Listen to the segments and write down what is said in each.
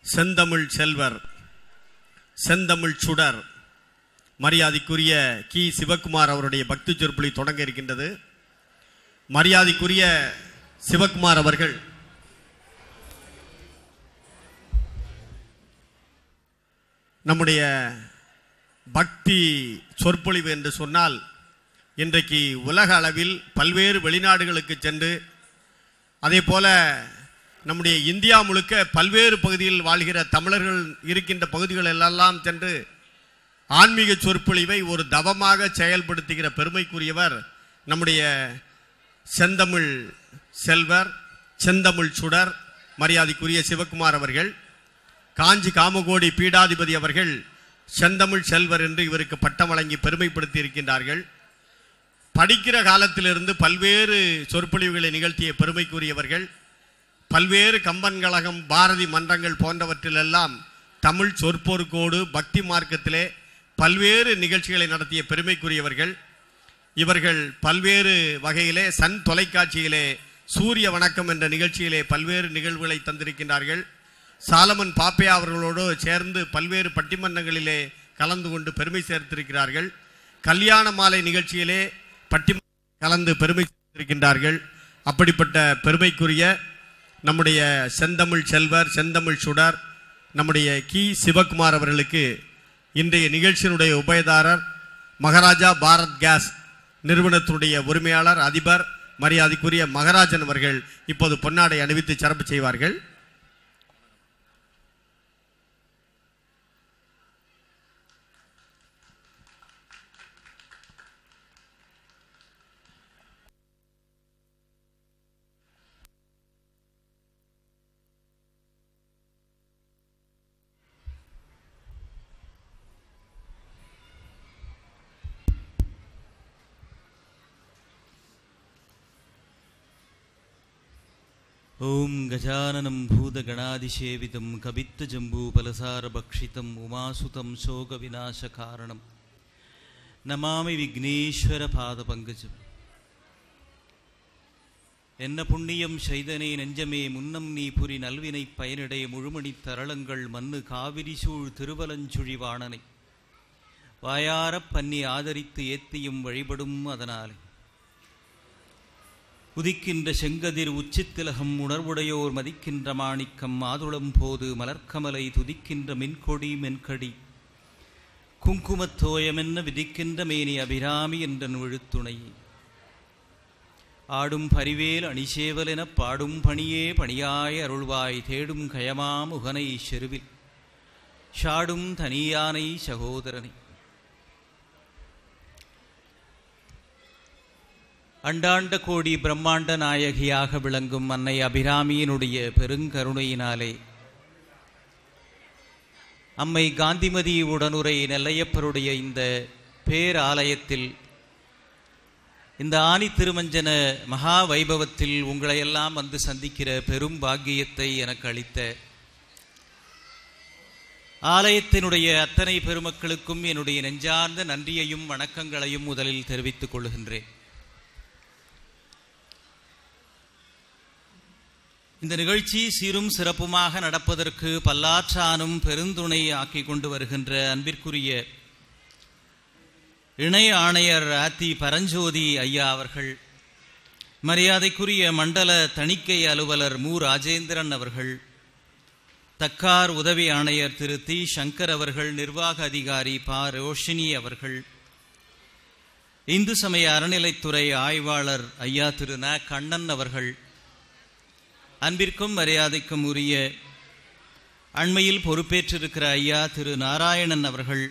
செந்தமிழ் செல்வர் செந்தமிழ் சுடர் மரியாதைக்குரிய கி சிவகுமார் அவருடைய பக்தி சொற்பொழி தொடங்க இருக்கின்றது. மரியாதைக்குரிய சிவகுமார் அவர்கள் நம்முடைய பக்தி சொற்பொழிவு என்று சொன்னால் இன்றைக்கு உலக அளவில் பல்வேறு வெளிநாடுகளுக்கு சென்று அதே போல நம்முடைய இந்தியா முழுக்க பல்வேறு பகுதியில் வாழ்கிற தமிழர்கள் இருக்கின்ற பகுதிகள் எல்லாம் சென்று ஆன்மீக சொற்பொழிவை ஒரு தவமாக செயல்படுத்துகிற பெருமைக்குரியவர் நம்முடைய செந்தமிழ் செல்வர் செந்தமிழ் சுடர் மரியாதைக்குரிய சிவகுமார் அவர்கள். காஞ்சி காமகோடி பீடாதிபதி அவர்கள் செந்தமிழ் செல்வர் என்று இவருக்கு பட்டம் வழங்கி பெருமைப்படுத்தி இருக்கின்றார்கள். படிக்கிற காலத்திலிருந்து பல்வேறு சொற்பொழிவுகளை நிகழ்த்திய பெருமைக்குரியவர்கள். பல்வேறு கம்பன் கழகம், பாரதி மன்றங்கள் போன்றவற்றிலெல்லாம் தமிழ் சொற்பொருக்கோடு பக்தி மார்க்கத்திலே பல்வேறு நிகழ்ச்சிகளை நடத்திய பெருமைக்குரியவர்கள். இவர்கள் பல்வேறு வகையிலே சன் தொலைக்காட்சியிலே சூரிய வணக்கம் என்ற நிகழ்ச்சியிலே பல்வேறு நிகழ்வுகளை தந்திருக்கின்றார்கள். சாலமன் பாப்பையா அவர்களோடு சேர்ந்து பல்வேறு பட்டிமன்றங்களிலே கலந்து கொண்டு பெருமை சேர்த்திருக்கிறார்கள். கல்யாண மாலை நிகழ்ச்சியிலே கலந்து பெருமை சேர்த்திருக்கின்றார்கள். அப்படிப்பட்ட பெருமைக்குரிய நம்முடைய செந்தமிழ் செல்வர் செந்தமிழ் சுடர் நம்முடைய கி சிவகுமார் அவர்களுக்கு இன்றைய நிகழ்ச்சியினுடைய உபயதாரர் மகாராஜா பாரத் கேஸ் நிறுவனத்தினுடைய உரிமையாளர் அதிபர் மரியாதைக்குரிய மகராஜன் அவர்கள் இப்போது பொன்னாடை அணிவித்து சிறப்பு செய்வார்கள். ஓம் கஜானனம் பூதகணாதிசேவிதம் கவித்த ஜம்பூ பலசார பக்ஷிதம் உமாசுதம் சோக விநாச காரணம் நமாமி விக்னேஸ்வர பாத பங்கஜம். என்ன புண்ணியம் செய்தனே நெஞ்சமே முன்னம் நீ புரி நல்வினை பயனிடைய முழுமணி தரளங்கள் மண்ணு காவிரி சூழ் திருவலஞ்சுழி வாணனை வாயாரப் பன்னி ஆதரித்து ஏத்தியும் வழிபடும் அதனாலே உதிக்கின்ற செங்கதிர் உச்சித்திலகம் உணர்வுடையோர் மதிக்கின்ற மாணிக்கம் மாதுளம் போது மலர்க்கமலை துதிக்கின்ற மின்கொடி மென்கடி குங்குமத்தோயமென்ன விதிக்கின்ற மேனி அபிராமி என்ற விழுத்துணை ஆடும் பரிவேல் அணிசேவலென பாடும் பணியே பணியாய் அருள்வாய் தேடும் கயமாம் உகனை செருவில் ஷாடும் தனியானை சகோதரனை அண்டாண்ட கோடி பிரம்மாண்ட நாயகியாக விளங்கும் அன்னை அபிராமியினுடைய பெருங்கருணையினாலே அம்மை காந்திமதி உடனுரை நெல்லையப்பருடைய இந்த பேராலயத்தில் இந்த ஆனி திருமஞ்சன மகா வைபவத்தில் உங்களையெல்லாம் வந்து சந்திக்கிற பெரும் பாக்கியத்தை எனக்கு அளித்த ஆலயத்தினுடைய அத்தனை பெருமக்களுக்கும் என்னுடைய நெஞ்சார்ந்த நன்றியையும் வணக்கங்களையும் முதலில் தெரிவித்துக் கொள்கின்றேன். இந்த நிகழ்ச்சி சீரும் சிறப்புமாக நடப்பதற்கு பல்லாற்றானும் பெருந்துணை ஆக்கி கொண்டு வருகின்ற அன்பிற்குரிய இணை ஆணையர் ஆத்தி பரஞ்சோதி ஐயா அவர்கள், மரியாதைக்குரிய மண்டல தணிக்கை அலுவலர் மு ராஜேந்திரன் அவர்கள், தக்கார் உதவி ஆணையர் திரு தி சங்கர் அவர்கள், நிர்வாக அதிகாரி பா ரோஷினி அவர்கள், இந்து சமய அறநிலைத்துறை ஆய்வாளர் ஐயா திரு ந கண்ணன் அவர்கள், அன்பிற்கும் மரியாதைக்கும் உரிய அண்மையில் பொறுப்பேற்றிருக்கிற ஐயா திரு நாராயணன் அவர்கள்,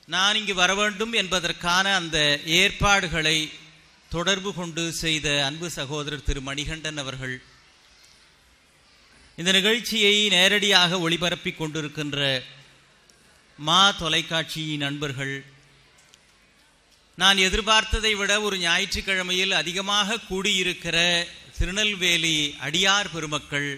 நான் இங்கு வர வேண்டும் என்பதற்கான அந்த ஏற்பாடுகளை தொடர்பு கொண்டு செய்த அன்பு சகோதரர் திரு மணிகண்டன் அவர்கள், இந்த நிகழ்ச்சியை நேரடியாக ஒளிபரப்பிக் கொண்டிருக்கின்ற மா தொலைக்காட்சியின் நண்பர்கள், நான் எதிர்பார்த்ததை விட ஒரு ஞாயிற்றுக்கிழமையில் அதிகமாக கூடியிருக்கிற திருநெல்வேலி அடியார் பெருமக்கள்,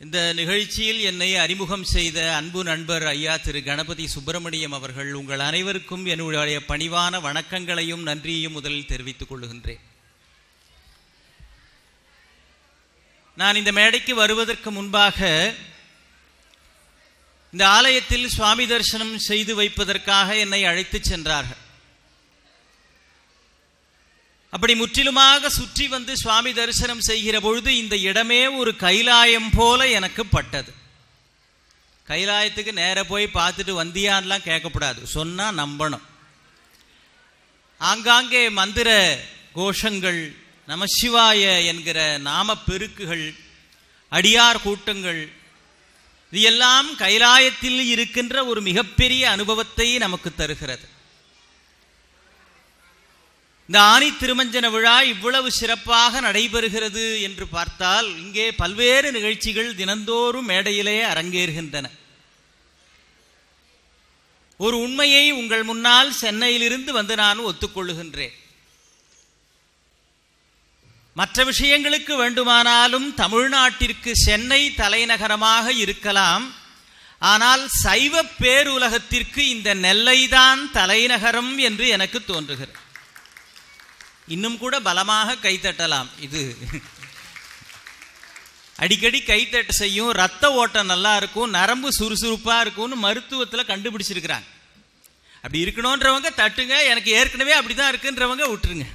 இந்த நிகழ்ச்சியில் என்னை அறிமுகம் செய்த அன்பு நண்பர் ஐயா திரு கணபதி சுப்பிரமணியம் அவர்கள், உங்கள் அனைவருக்கும் என்னுடைய பணிவான வணக்கங்களையும் நன்றியையும் முதலில் தெரிவித்துக் கொள்கின்றேன். நான் இந்த மேடைக்கு வருவதற்கு முன்பாக இந்த ஆலயத்தில் சுவாமி தரிசனம் செய்து வைப்பதற்காக என்னை அழைத்து சென்றார்கள். அப்படி முற்றிலுமாக சுற்றி வந்து சுவாமி தரிசனம் செய்கிற பொழுது இந்த இடமே ஒரு கைலாயம் போல எனக்கு பட்டது. கைலாயத்துக்கு நேர போய் பார்த்துட்டு வந்தியான்லாம் கேட்கக்கூடாது, சொன்னா நம்பணும். ஆங்காங்கே மந்திர கோஷங்கள், நமசிவாய என்கிற நாம பெருக்குகள், அடியார் கூட்டங்கள், இது எல்லாம் கைலாயத்தில் இருக்கின்ற ஒரு மிகப்பெரிய அனுபவத்தை நமக்கு தருகிறது. இந்த ஆனி திருமஞ்சன விழா இவ்வளவு சிறப்பாக நடைபெறுகிறது என்று பார்த்தால் இங்கே பல்வேறு நிகழ்ச்சிகள் தினந்தோறும் மேடையிலே அரங்கேறுகின்றன. ஒரு உண்மையை உங்கள் முன்னால் சென்னையிலிருந்து வந்து நான் ஒத்துக்கொள்ளுகின்றேன். மற்ற விஷயங்களுக்கு வேண்டுமானாலும் தமிழ்நாட்டிற்கு சென்னை தலைநகரமாக இருக்கலாம். ஆனால் சைவ பேருலகத்திற்கு இந்த நெல்லைதான் தலைநகரம் என்று எனக்கு தோன்றுகிறது. இன்னும் கூட பலமாக கைத்தட்டலாம். இது அடிக்கடி கைத்தட்ட செய்யும், ரத்த ஓட்டம் நல்லா இருக்கும், நரம்பு சுறுசுறுப்பா இருக்கும்னு மருத்துவத்தில் கண்டுபிடிச்சிருக்கிறாங்க. அப்படி இருக்கணும்ன்றவங்க தட்டுங்க, எனக்கு ஏற்கனவே அப்படிதான் இருக்குன்றவங்க விட்டுருங்க.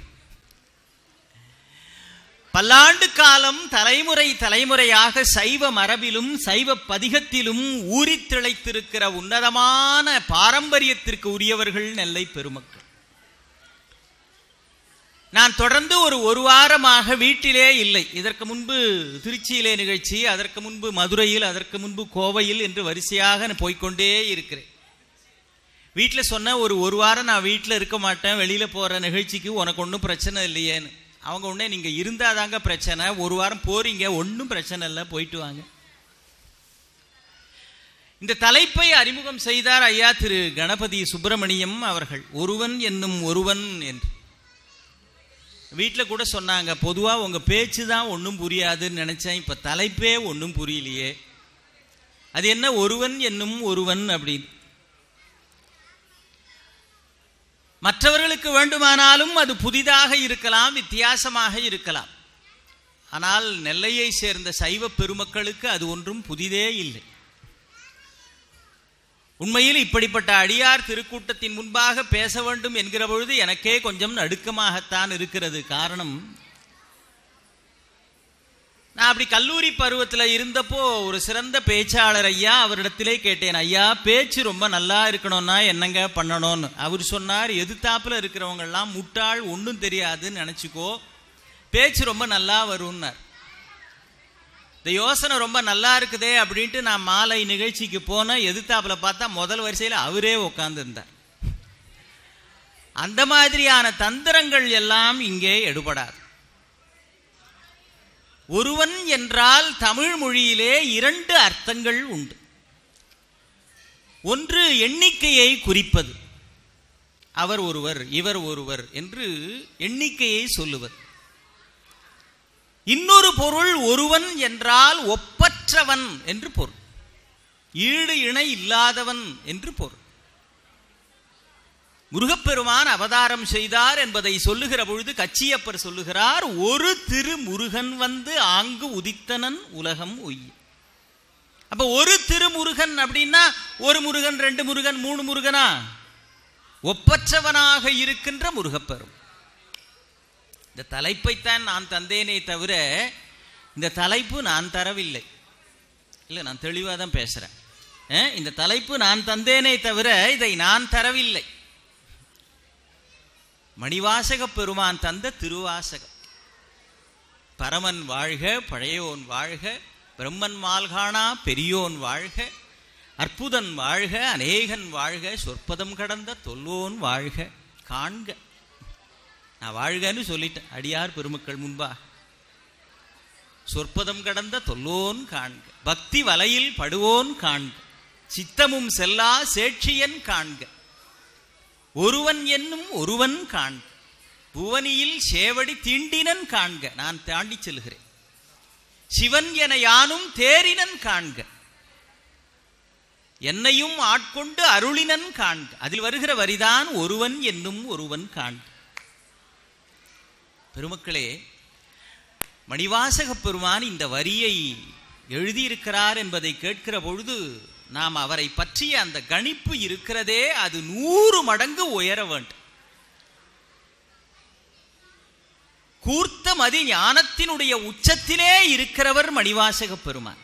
பல்லாண்டு காலம் தலைமுறை தலைமுறையாக சைவ மரபிலும் சைவ பதிகத்திலும் ஊறி திளைத்திருக்கிற உன்னதமான பாரம்பரியத்திற்கு உரியவர்கள் நெல்லை பெருமக்கள். நான் தொடர்ந்து ஒரு வாரமாக வீட்டிலே இல்லை. இதற்கு முன்பு திருச்சியிலே நிகழ்ச்சி, அதற்கு முன்பு மதுரையில், அதற்கு முன்பு கோவையில் என்று வரிசையாக போய்கொண்டே இருக்கிறேன். வீட்டில் சொன்ன ஒரு வாரம் நான் வீட்டில் இருக்க மாட்டேன், வெளியில் போகிற நிகழ்ச்சிக்கு உனக்கு ஒன்றும் பிரச்சனை இல்லையேன்னு. அவங்க உடனே நீங்கள் இருந்தாதாங்க பிரச்சனை, ஒரு வாரம் போறீங்க, ஒன்றும் பிரச்சனை இல்லை, போயிட்டு வாங்க. இந்த தலைப்பை அறிமுகம் செய்தார் ஐயா திரு கணபதி சுப்பிரமணியம் அவர்கள். ஒருவன் என்னும் ஒருவன் என்று வீட்டில் கூட சொன்னாங்க. பொதுவாக உங்கள் பேச்சு தான் ஒன்றும் புரியாதுன்னு நினச்சேன், இப்போ தலைப்பே ஒன்றும் புரியலையே. அது என்ன ஒருவன் என்னும் ஒருவன் அப்படின்னு? மற்றவர்களுக்கு வேண்டுமானாலும் அது புதிதாக இருக்கலாம், வித்தியாசமாக இருக்கலாம். ஆனால் நெல்லையை சேர்ந்த சைவ பெருமக்களுக்கு அது ஒன்றும் புதிதே இல்லை. உண்மையில் இப்படிப்பட்ட அடியார் திருக்கூட்டத்தின் முன்பாக பேச வேண்டும் என்கிற பொழுது எனக்கே கொஞ்சம் நடுக்கமாகத்தான் இருக்கிறது. காரணம், நான் அப்படி கல்லூரி பருவத்தில் இருந்தப்போ ஒரு சிறந்த பேச்சாளர் ஐயா அவரிடத்திலே கேட்டேன், ஐயா பேச்சு ரொம்ப நல்லா இருக்கணும்னா என்னங்க பண்ணணும்னு. அவர் சொன்னார், எதிர்த்தாப்புல இருக்கிறவங்கெல்லாம் முட்டாள், ஒன்றும் தெரியாதுன்னு நினச்சிக்கோ, பேச்சு ரொம்ப நல்லா வரும்னார். இந்த யோசனை ரொம்ப நல்லா இருக்குதே அப்படின்ட்டு நான் மாலை நிகழ்ச்சிக்கு போனேன். எதிர்த்தாப்புல பார்த்தா முதல் வரிசையில் அவரே உட்கார்ந்து இருந்தார். அந்த மாதிரியான தந்திரங்கள் எல்லாம் இங்கே எடுபடாது. ஒருவன் என்றால் தமிழ் மொழியிலே 2 அர்த்தங்கள் உண்டு. ஒன்று எண்ணிக்கையை குறிப்பது, அவர் ஒருவர் இவர் ஒருவர் என்று எண்ணிக்கையை சொல்லுவது. இன்னொரு பொருள், ஒருவன் என்றால் ஒப்பற்றவன் என்று பொருள், ஈடு இணை இல்லாதவன் என்று பொருள். முருகப்பெருமான் அவதாரம் செய்தார் என்பதை சொல்லுகிற பொழுது கச்சியப்பர் சொல்லுகிறார், ஒரு திரு முருகன் வந்து ஆங்கு உதித்தனன் உலகம் உய்ய. அப்ப ஒரு திருமுருகன் அப்படின்னா ஒரு முருகன், 2 முருகன், 3 முருகனா? ஒப்பற்றவனாக இருக்கின்ற முருகப்பெரும். இந்த தலைப்பைத்தான் நான் தந்தேனே தவிர இந்த தலைப்பு நான் தரவில்லை. இல்லை, நான் தெளிவாக தான் பேசுகிறேன். இந்த தலைப்பு நான் தந்தேனே தவிர இதை நான் தரவில்லை. மணிவாசக பெருமான் தந்த திருவாசகம். பரமன் வாழ்க, பழையோன் வாழ்க, பிரம்மன் மால்காணா பெரியோன் வாழ்க, அற்புதன் வாழ்க, அநேகன் வாழ்க, சொற்பதம் கடந்த தொல்லோன் வாழ்க காண்க. நான் வாழ்கன்னு சொல்லிட்டேன் அடியார் பெருமக்கள் முன்பா. சொற்பதம் கடந்த தொல்லோன் காண்க, பக்தி வலையில் படுவோன் காண்க, சித்தமும் செல்லா சேட்சியன் காண்க, ஒருவன் என்னும் ஒருவன் காண்க, புவனியில் சேவடி தீண்டினன் காண்க. நான் தாண்டி செல்கிறேன். சிவன் என யானும் தேரினன் காண்க, என்னையும் ஆட்கொண்டு அருளினன் காண்க. அதில் வருகிற வரிதான் ஒருவன் என்னும் ஒருவன் காண்க. பெருமக்களே, மணிவாசக பெருமான் இந்த வரியை எழுதியிருக்கிறார் என்பதை கேட்கிற பொழுது நாம் அவரை பற்றிய அந்த கணிப்பு இருக்கிறதே அது 100 மடங்கு உயர வேண்டும். கூர்த்த மதி ஞானத்தினுடைய உச்சத்திலே இருக்கிறவர் மணிவாசக பெருமான்.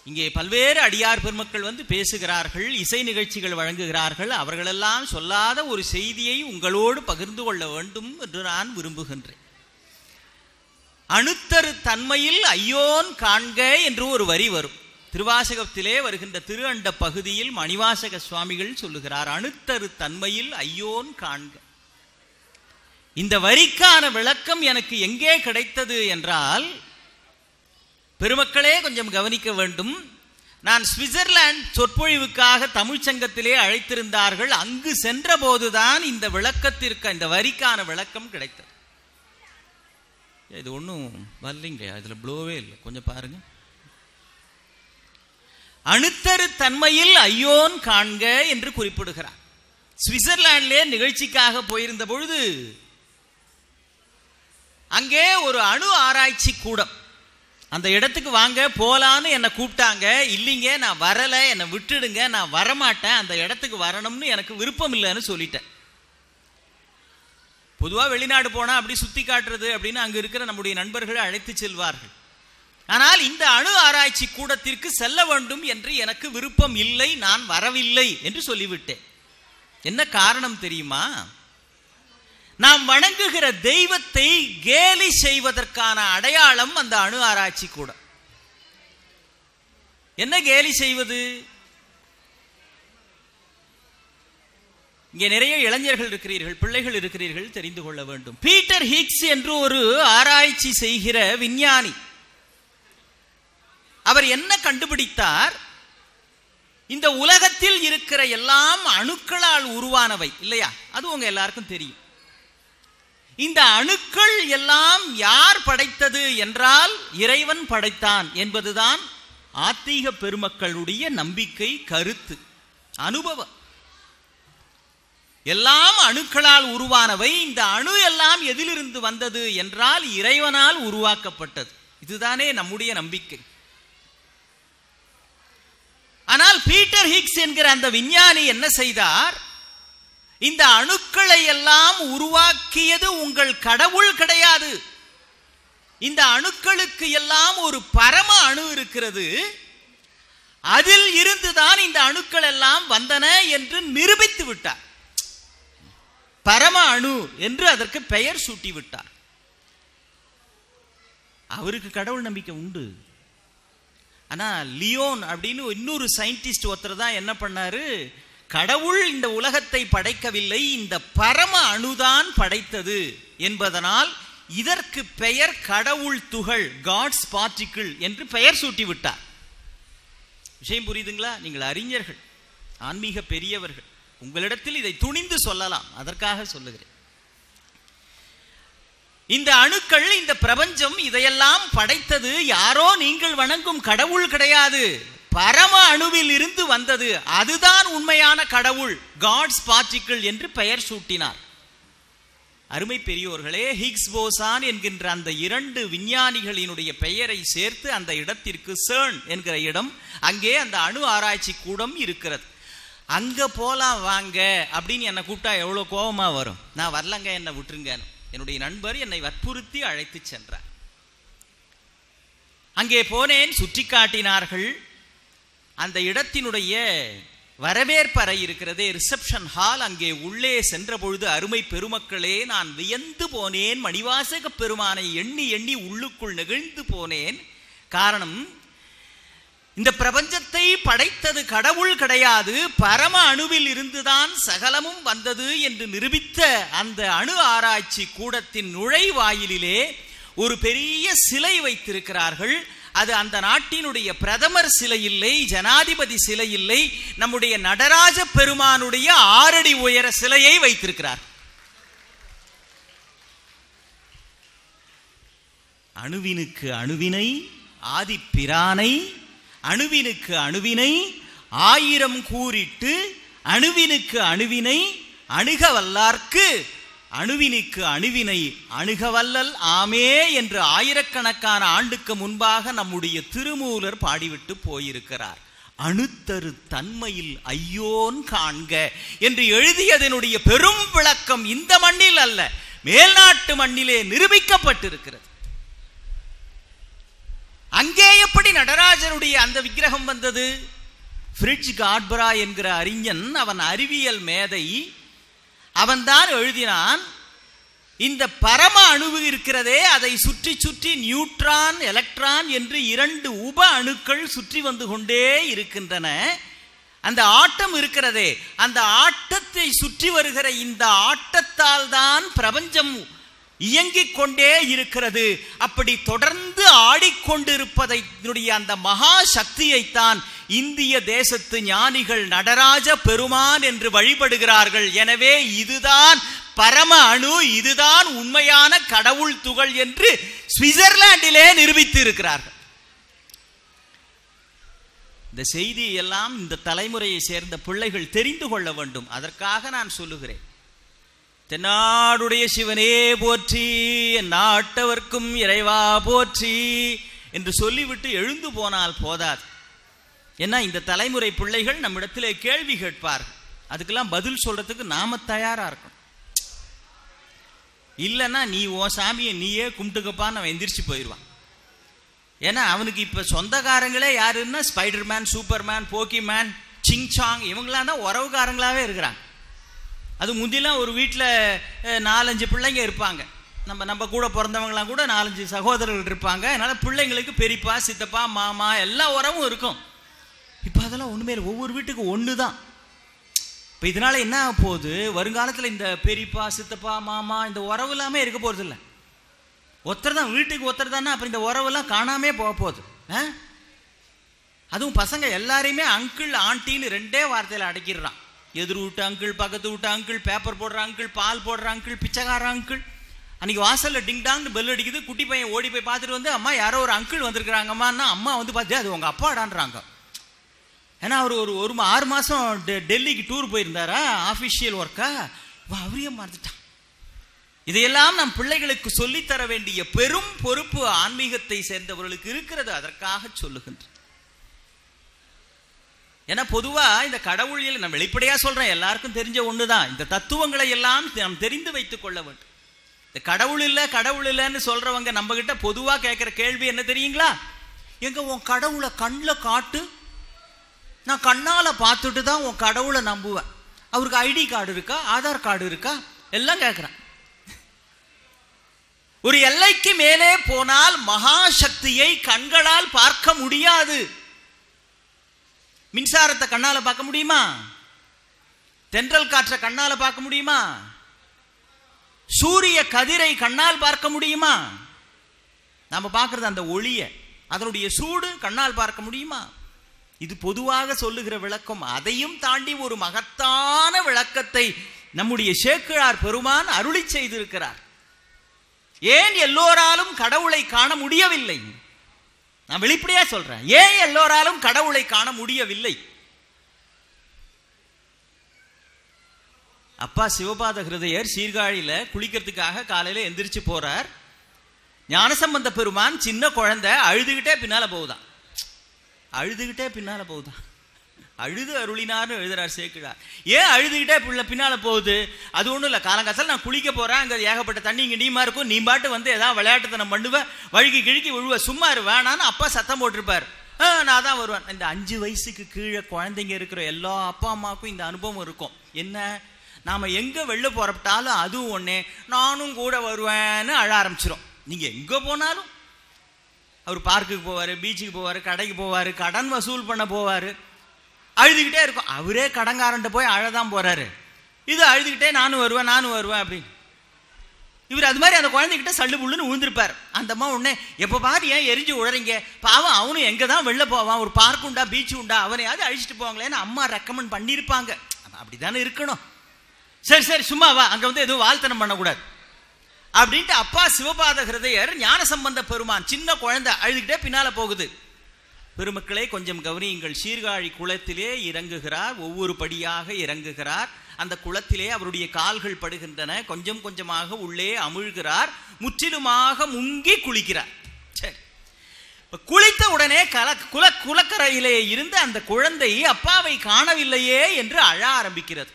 இங்கே பல்வேறு அடியார் பெருமக்கள் வந்து பேசுகிறார்கள், இசை நிகழ்ச்சிகள் வழங்குகிறார்கள். அவர்களெல்லாம் சொல்லாத ஒரு செய்தியை உங்களோடு பகிர்ந்து கொள்ள வேண்டும் என்று நான் விரும்புகின்றேன். அணுத்தரு தன்மையில் ஐயோன் காண்க என்று ஒரு வரி வரும். திருவாசகத்திலே வருகின்ற திரு அண்ட பகுதியில் மணிவாசக சுவாமிகள் சொல்லுகிறார், அணுத்தரு தன்மையில் ஐயோன் காண்க. இந்த வரிக்கான விளக்கம் எனக்கு எங்கே கிடைத்தது என்றால், பெருமக்களே கொஞ்சம் கவனிக்க வேண்டும். நான் சுவிட்சர்லாந்து சொற்பொழிவுக்காக தமிழ்ச்சங்கத்திலே அழைத்திருந்தார்கள். அங்கு சென்ற போதுதான் இந்த விளக்கத்திற்கு, இந்த வரிக்கான விளக்கம் கிடைத்தது. இது ஒன்றும் வரலைங்க, இதுல ப்ளோவே இல்லை, கொஞ்சம் பாருங்க. அணுத்தரு தன்மையில் ஐயோன் காண்க என்று குறிப்பிடுகிறார். சுவிட்சர்லாண்டிலே நிகழ்ச்சிக்காக போயிருந்த பொழுது அங்கே ஒரு அணு ஆராய்ச்சி கூடம், அந்த இடத்துக்கு வாங்க போலான்னு என்னை கூப்பிட்டாங்க. இல்லைங்க நான் வரலை, என்னை விட்டுடுங்க, நான் வரமாட்டேன், அந்த இடத்துக்கு வரணும்னு எனக்கு விருப்பம் இல்லைன்னு சொல்லிட்டேன். பொதுவாக வெளிநாடு போனா அப்படி சுத்தி காட்டுறது அப்படின்னு அங்க இருக்கிற நம்முடைய நண்பர்களை அழைத்து செல்வார்கள். ஆனால் இந்த அணு ஆராய்ச்சி கூடத்திற்கு செல்ல வேண்டும் என்று எனக்கு விருப்பம் இல்லை, நான் வரவில்லை என்று சொல்லிவிட்டேன். என்ன காரணம் தெரியுமா? நாம் வணங்குகிற தெய்வத்தை கேலி செய்வதற்கான அடையாளம் அந்த அணு ஆராய்ச்சி கூடம். என்ன கேலி செய்வது? இங்கே நிறைய இளைஞர்கள் இருக்கிறீர்கள், பிள்ளைகள் இருக்கிறீர்கள், தெரிந்து கொள்ள வேண்டும். பீட்டர் ஹிக்ஸ் என்று ஒரு ஆராய்ச்சி செய்கிற விஞ்ஞானி, அவர் என்ன கண்டுபிடித்தார்? இந்த உலகத்தில் இருக்கிற எல்லாம் அணுக்களால் உருவானவை இல்லையா? அது உங்க எல்லாருக்கும் தெரியும். இந்த அணுக்கள் எல்லாம் யார் படைத்தது என்றால் இறைவன் படைத்தான் என்பதுதான் ஆத்திக பெருமக்களுடைய நம்பிக்கை, கருத்து, அனுபவம். எல்லாம் அணுக்களால் உருவானவை. இந்த அணு எல்லாம் எதிலிருந்து வந்தது என்றால் இறைவனால் உருவாக்கப்பட்டது. இதுதானே நம்முடைய நம்பிக்கை. ஆனால் பீட்டர் ஹிக்ஸ் என்கிற அந்த விஞ்ஞானி என்ன செய்தார்? இந்த அணுக்களை எல்லாம் உருவாக்கியது உங்கள் கடவுள் கிடையாது. இந்த அணுக்களுக்கு எல்லாம் ஒரு பரம அணு இருக்கிறது, அதில் இருந்துதான் இந்த அணுக்கள் எல்லாம் வந்தன என்று நிரூபித்து விட்டார். பரம அணு என்று அதற்கு பெயர் சூட்டி விட்டார். அவருக்கு கடவுள் நம்பிக்கை உண்டு. ஆனா லியோன் அப்படின்னு இன்னொரு சயின்டிஸ்ட் ஒருத்தர் தான் என்ன பண்ணாரு? கடவுள் இந்த உலகத்தை படைக்கவில்லை, இந்த பரம அணுதான் படைத்தது என்பதனால் இதற்கு பெயர் கடவுள் துகள், காட்ஸ் பார்ட்டிகிள் என்று பெயர் சூட்டி விட்டார். விஷயம் புரியுதுங்களா? நீங்கள் அறிஞர்கள், ஆன்மீக பெரியவர்கள், உங்களிடத்தில் இதை துணிந்து சொல்லலாம், அதற்காக சொல்லுகிறேன். இந்த அணுக்கள், இந்த பிரபஞ்சம், இதையெல்லாம் படைத்தது யாரோ நீங்கள் வணங்கும் கடவுள் கிடையாது, பரம அணுவில் இருந்து வந்தது. அதுதான் உண்மையான கடவுள், காட்ஸ் பார்ட்டிகிள் என்று பெயர் சூட்டினார். அருமை பெரியோர்களே, ஹிக்ஸ் போசான் என்கின்ற அந்த 2 விஞ்ஞானிகளினுடைய பெயரை சேர்த்து அந்த இடத்திற்கு CERN என்கிற இடம், அங்கே அந்த அணு ஆராய்ச்சி கூடம் இருக்கிறது. அங்க போலாம் வாங்க அப்படின்னு என்னை கூப்பிட்டா எவ்வளவு கோபமா வரும். நான் வரலங்க, என்னை விட்டுருங்க. என்னுடைய நண்பர் என்னை வற்புறுத்தி அழைத்து சென்றார். அங்கே போனேன், சுற்றி காட்டினார்கள். அந்த இடத்தினுடைய வரவேற்பறை இருக்கிறதே, ரிசப்ஷன் ஹால், அங்கே உள்ளே சென்ற பொழுது அருமை பெருமக்களே, நான் வியந்து போனேன். மணிவாசக பெருமானை எண்ணி எண்ணி உள்ளுக்குள் நெகிழ்ந்து போனேன். காரணம், இந்த பிரபஞ்சத்தை படைத்தது கடவுள் கிடையாது, பரம அணுவில் இருந்துதான் சகலமும் வந்தது என்று நிரூபித்த அந்த அணு ஆராய்ச்சி கூடத்தின் நுழைவாயிலிலே ஒரு பெரிய சிலை வைத்திருக்கிறார்கள். அது அந்த நாட்டினுடைய பிரதமர் சிலை இல்லை, ஜனாதிபதி சிலை இல்லை, நம்முடைய நடராஜ பெருமானுடைய 6 அடி உயர சிலையை வைத்திருக்கிறார். அணுவினுக்கு அணுவினை ஆதிப்பிரானை, அணுவினுக்கு அணுவினை 1000 கூறிட்டு, அணுவினுக்கு அணுவினை அணுக வல்லார்க்கு அணுவினுக்கு அணுவினை அணுகவல்லல் ஆமே என்று ஆயிரக்கணக்கான ஆண்டுக்கு முன்பாக நம்முடைய திருமூலர் பாடிவிட்டு போயிருக்கிறார். அணுத்தரு தன்மையில் ஐயோன் காண்க என்று எழுதியதனுடைய பெரும் விளக்கம் இந்த மண்ணில் அல்ல, மேல்நாட்டு மண்ணிலே நிரூபிக்கப்பட்டிருக்கிறது. அங்கே எப்படி நடராஜனுடைய அந்த விக்கிரகம் வந்தது? ஃப்ரிட்ஜ் காட்பரா என்கிற அறிஞன், அவன் அறிவியல் மேதை, அவன்தான் எழுதினான், இந்த பரம அணுவு இருக்கிறதே அதை சுற்றி சுற்றி நியூட்ரான் எலக்ட்ரான் என்று 2 உப அணுக்கள் சுற்றி வந்து கொண்டே இருக்கின்றன. அந்த ஆட்டம் இருக்கிறதே, அந்த ஆட்டத்தை சுற்றி வருகிற இந்த ஆட்டத்தால் தான் பிரபஞ்சம் இயங்கிக் கொண்டே இருக்கிறது. அப்படி தொடர்ந்து ஆடிக்கொண்டிருப்பதைய அந்த மகா சக்தியைத்தான் இந்திய தேசத்து ஞானிகள் நடராஜ பெருமான் என்று வழிபடுகிறார்கள். எனவே இதுதான் பரம அணு, இதுதான் உண்மையான கடவுள் துகள் என்று சுவிட்சர்லாந்திலே நிரூபித்து இருக்கிறார்கள். இந்த செய்தியை எல்லாம் இந்த தலைமுறையை சேர்ந்த பிள்ளைகள் தெரிந்து கொள்ள வேண்டும். அதற்காக நான் சொல்லுகிறேன், தென்னாடுடைய சிவனே போற்றி, நாட்டவர்க்கும் இறைவா போற்றி என்று சொல்லிவிட்டு எழுந்து போனால் போதாது. ஏன்னா இந்த தலைமுறை பிள்ளைகள் நம்மிடத்திலே கேள்வி கேட்பார்கள், அதுக்கெல்லாம் பதில் சொல்றதுக்கு நாம தயாரா இருக்கணும். இல்லைன்னா நீ உன் சாமியை நீயே கும்பிட்டுக்கப்பான்னு அவன் எந்திரிச்சு போயிடுவான். ஏன்னா அவனுக்கு இப்ப சொந்தக்காரங்களே யாருன்னா ஸ்பைடர்மேன், சூப்பர்மேன், போக்கிமேன், சிங்சாங் இவங்களாம் தான் உறவுக்காரங்களாவே இருக்கிறாங்க. அது முந்திலாம் ஒரு வீட்டில் 4-5 பிள்ளைங்க இருப்பாங்க. நம்ம கூட பிறந்தவங்களாம் கூட 4-5 சகோதரர்கள் இருப்பாங்க. அதனால பிள்ளைங்களுக்கு பெரியப்பா, சித்தப்பா, மாமா எல்லா உறவும் இருக்கும். இப்போ அதெல்லாம் ஒன்றுமே இல்லை, ஒவ்வொரு வீட்டுக்கு ஒன்று தான். இப்போ இதனால என்ன ஆக போகுது, வருங்காலத்தில் இந்த பெரியப்பா, சித்தப்பா, மாமா இந்த உறவு எல்லாமே இருக்க போகிறது இல்லை. ஒருத்தர் தான், வீட்டுக்கு ஒருத்தர் தானே, அப்புறம் இந்த உறவெல்லாம் காணாமே போக போகுது. அதுவும் பசங்க எல்லாரையுமே அங்கிள் ஆண்டின்னு 2 வார்த்தையில் அடக்கிடுறான். எதிர் வீட்டு அங்கிள், பக்கத்து வீட்டு அங்கிள், பேப்பர் போடுற அங்கிள், பால் போடுற அங்கிள், பிச்சைக்கார அங்கிள். அன்னைக்கு வாசல்ல டிங் டாங்னு பெல் அடிக்குது, குட்டி பையன் ஓடி போய் பார்த்துட்டு வந்து, அம்மா யாரோ ஒரு அங்கிள் வந்திருக்கிறாங்கம்மான்னா, அம்மா வந்து பார்த்து அது உங்க அப்பாடான்றாங்க. ஏன்னா அவர் ஒரு 6 மாசம் டெல்லிக்கு டூர் போயிருந்தாரா ஆஃபிஷியல் ஒர்க்கா, அவரையே மறந்துட்டான். இதையெல்லாம் நம் பிள்ளைகளுக்கு சொல்லித்தர வேண்டிய பெரும் பொறுப்பு ஆன்மீகத்தை சேர்ந்தவர்களுக்கு இருக்கிறது. அதற்காக சொல்லுகின்றேன். ஏன்னா பொதுவா இந்த கடவுளியல் நான் வெளிப்படையா சொல்றேன், எல்லாருக்கும் தெரிஞ்ச ஒண்ணுதான். இந்த தத்துவங்களை எல்லாம் நாம் தெரிந்து வைத்துக் கொள்ள வேண்டும். இந்த கடவுள் இல்ல கடவுள் இல்லைன்னு சொல்றவங்க நம்ம கிட்ட பொதுவா கேட்கிற கேள்வி என்ன தெரியுங்களா? எங்க உன் கடவுளை கண்ணில் காட்டு, நான் கண்ணால பார்த்துட்டு தான் உன் கடவுளை நம்புவேன். அவருக்கு ஐடி கார்டு இருக்கா, ஆதார் கார்டு இருக்கா, எல்லாம் கேட்கிறான். ஒரு எல்லைக்கு மேலே போனால் மகா சக்தியை கண்களால் பார்க்க முடியாது. மின்சாரத்தை கண்ணால பார்க்க முடியுமா? தென்றல் காற்றை கண்ணால பார்க்க முடியுமா? சூரிய கதிரை கண்ணால் பார்க்க முடியுமா? நாம பார்க்கிறது அந்த ஒளிய, அதனுடைய சூடு கண்ணால் பார்க்க முடியுமா? இது பொதுவாக சொல்லுகிற விளக்கம். அதையும் தாண்டி ஒரு மகத்தான விளக்கத்தை நம்முடைய சேக்கிழார் பெருமான் அருளி செய்திருக்கிறார். ஏன் எல்லோராலும் கடவுளை காண முடியவில்லை? நான் வெளிப்படையா சொல்றேன், ஏன் எல்லோராலும் கடவுளை காண முடியவில்லை? அப்பா சிவபாத ஹிருதயர் சீர்காழியில குளிக்கிறதுக்காக காலையில எந்திரிச்சு போறார். ஞானசம்பந்த பெருமான் சின்ன குழந்தை அழுதுகிட்டே பின்னால போகுதான். அழுது அருளினார்னு எழுதுறார் சேக்கிழார். ஏன் அழுதுகிட்டே பின்னால போகுது? அது ஒன்றும் இல்லை, காலங்காலத்தில் நான் குளிக்க போறேன், அங்கே ஏகப்பட்ட தண்ணி இங்கே நீமா இருக்கும், நீ பாட்டு வந்து ஏதாவது விளையாட்டுத்தனம் பண்ணுவேன், வழுக்கி கிழுக்கி விழுவ, சும்மா வேணான்னு அப்பா சத்தம் போட்டிருப்பார். நான் தான் வருவேன். இந்த 5 வயசுக்கு கீழே குழந்தைங்க இருக்கிற எல்லா அப்பா அம்மாவுக்கும் இந்த அனுபவம் இருக்கும். என்ன, நாம எங்க வெளில போறப்பட்டாலும் அதுவும் ஒன்னே நானும் கூட வருவேன்னு அழ ஆரம்பிச்சிடும். நீங்க எங்க போனாலும் அவர் பார்க்குக்கு போவாரு, பீச்சுக்கு போவாரு, கடைக்கு போவாரு, கடன் வசூல் பண்ண போவாரு, அழுதுகிட்டே இருக்கும். அவரே கடங்காரன்ட்ட போய் அழதான் போறாரு, இது அழுதுகிட்டே நானும் வருவேன் அப்படின்னு. இவர் அது மாதிரி அந்த குழந்தைகிட்ட சல்லு புல்லுன்னு விழுந்திருப்பார். அந்த அம்மா உடனே எப்ப பாரு ஏன் எரிஞ்சு உழறீங்க, பாவம் அவனும் எங்க தான் வெளில போவான், ஒரு பார்க் உண்டா, பீச் உண்டா, அவனையாவது அழிச்சிட்டு போவாங்களேன்னு அம்மா ரெக்கமெண்ட் பண்ணியிருப்பாங்க. அப்படித்தானே இருக்கணும். சரி சும்மா வா, அங்க வந்து எதுவும் வாழ்த்தனம் பண்ணக்கூடாது அப்படின்ட்டு அப்பா சிவபாத ஹிருதயர் ஞானசம்பந்த பெருமான் சின்ன குழந்தை அழுதுகிட்டே பின்னால போகுது. பெருமக்களே கொஞ்சம் கவனியுங்கள். சீர்காழி குளத்திலே இறங்குகிறார், ஒவ்வொரு படியாக இறங்குகிறார். அந்த குளத்திலே அவருடைய கால்கள் படுகின்றன. கொஞ்சம் கொஞ்சமாக உள்ளே அமிழ்கிறார், முற்றிலுமாக முங்கி குளிக்கிறார். சரி, குளித்த உடனே குளக்கரையிலே இருந்து அந்த குழந்தை அப்பாவை காணவில்லையே என்று அழ ஆரம்பிக்கிறது.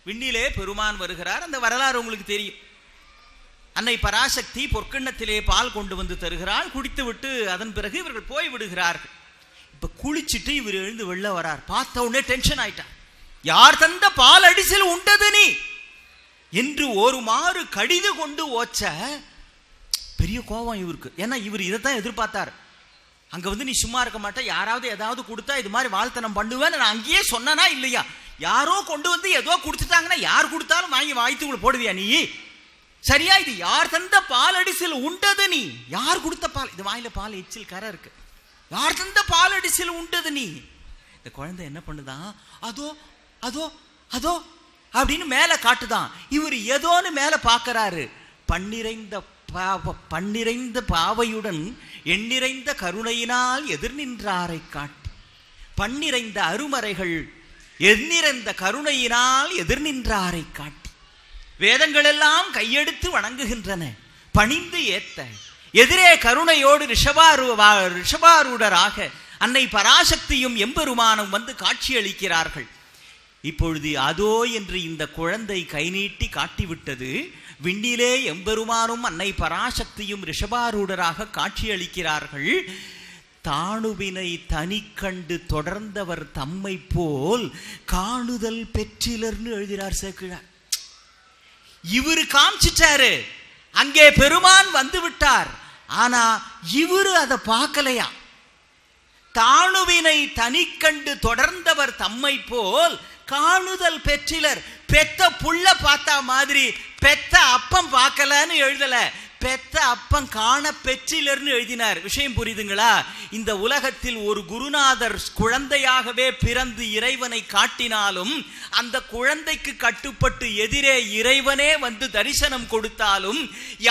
விண்ணிலே பெருமான் வருகிறார். அந்த வரலாறு உங்களுக்கு தெரியும். அன்னை பராசக்தி பொற்கிண்ணத்திலே பால் கொண்டு வந்து தருகிறாள். குடித்து விட்டு அதன் பிறகு இவர்கள் போய் விடுகிறார்கள். இப்ப குளிச்சுட்டு இவர் எழுந்து வெளில வரார். பார்த்த உடனே டென்ஷன் ஆயிட்டார். யார் தந்த பால் அடிசில் உண்டது நீ என்று ஒரு மாறு கடிது கொண்டு ஓச்ச. பெரிய கோபம் இவருக்கு. ஏன்னா இவர் இதைத்தான் எதிர்பார்த்தார். அங்க வந்து நீ சும்மா இருக்க மாட்டே, யாராவது ஏதாவது கொடுத்தா இது மாதிரி வாழ்த்தனம் பண்ணுவேன்னு நான் அங்கேயே சொன்னா இல்லையா? யாரோ கொண்டு வந்து ஏதோ கொடுத்துட்டாங்கன்னா யார் கொடுத்தாலும் வாங்கி வாய்த்துக்குள்ள போடுவியா நீ? சரியா? இது யார் தந்த பால் அடிசில் உண்டது நீ? யார் கொடுத்த பால்? இது வாயில பால் எச்சில் கரை இருக்கு. யார் தந்த பால் அடிசில் உண்டது நீ? இந்த குழந்தை என்ன பண்ணுதான்? அதோ அதோ அதோ அப்படின்னு மேல காட்டுதான். இவர் ஏதோன்னு மேல பாக்குறாரு. பன்னிறைந்த பாவையுடன் எண்ணிறைந்த கருணையினால் எதிர் நின்றாரை காட்டி, பன்னிறைந்த அருமறைகள் எண்ணிறைந்த கருணையினால் எதிர் நின்றாரை காட்டி, வேதங்கள் எல்லாம் கையெடுத்து வணங்குகின்றன, பணிந்து ஏத்த எதிரே கருணையோடு ரிஷபாரூடராக அன்னை பராசக்தியும் எம்பெருமானும் வந்து காட்சி அளிக்கிறார்கள். இப்பொழுது அதோ என்று இந்த குழந்தை கை நீட்டி காட்டிவிட்டது. விண்ணிலே எம்பெருமானும் அன்னை பராசக்தியும் ரிஷபாரூடராக காட்சி அளிக்கிறார்கள். தாணுவினை தனி கண்டு தொடர்ந்தவர் தம்மை போல் காணுதல் பெற்றிலர்னு எழுதினார் சேக்கிழார். இவரு காமிச்சிட்டாரு, அங்கே பெருமான் வந்து விட்டார். ஆனா இவரு அதை பார்க்கலையா? தாணுவினை தனி கண்டு தொடர்ந்தவர் தம்மை போல் காணுதல் பெற்றிலர். பெத்த புள்ள பார்த்தா மாதிரி பெத்த அப்பம் பார்க்கலன்னு எழுதல, பெத்த அப்பம் காண பெற்றிலர்னு எழுதினார். விஷயம் புரியுதுங்களா? இந்த உலகத்தில் ஒரு குருநாதர் குழந்தையாகவே பிறந்து இறைவனை காட்டினாலும், அந்த குழந்தைக்கு கட்டுப்பட்டு எதிரே இறைவனே வந்து தரிசனம் கொடுத்தாலும்,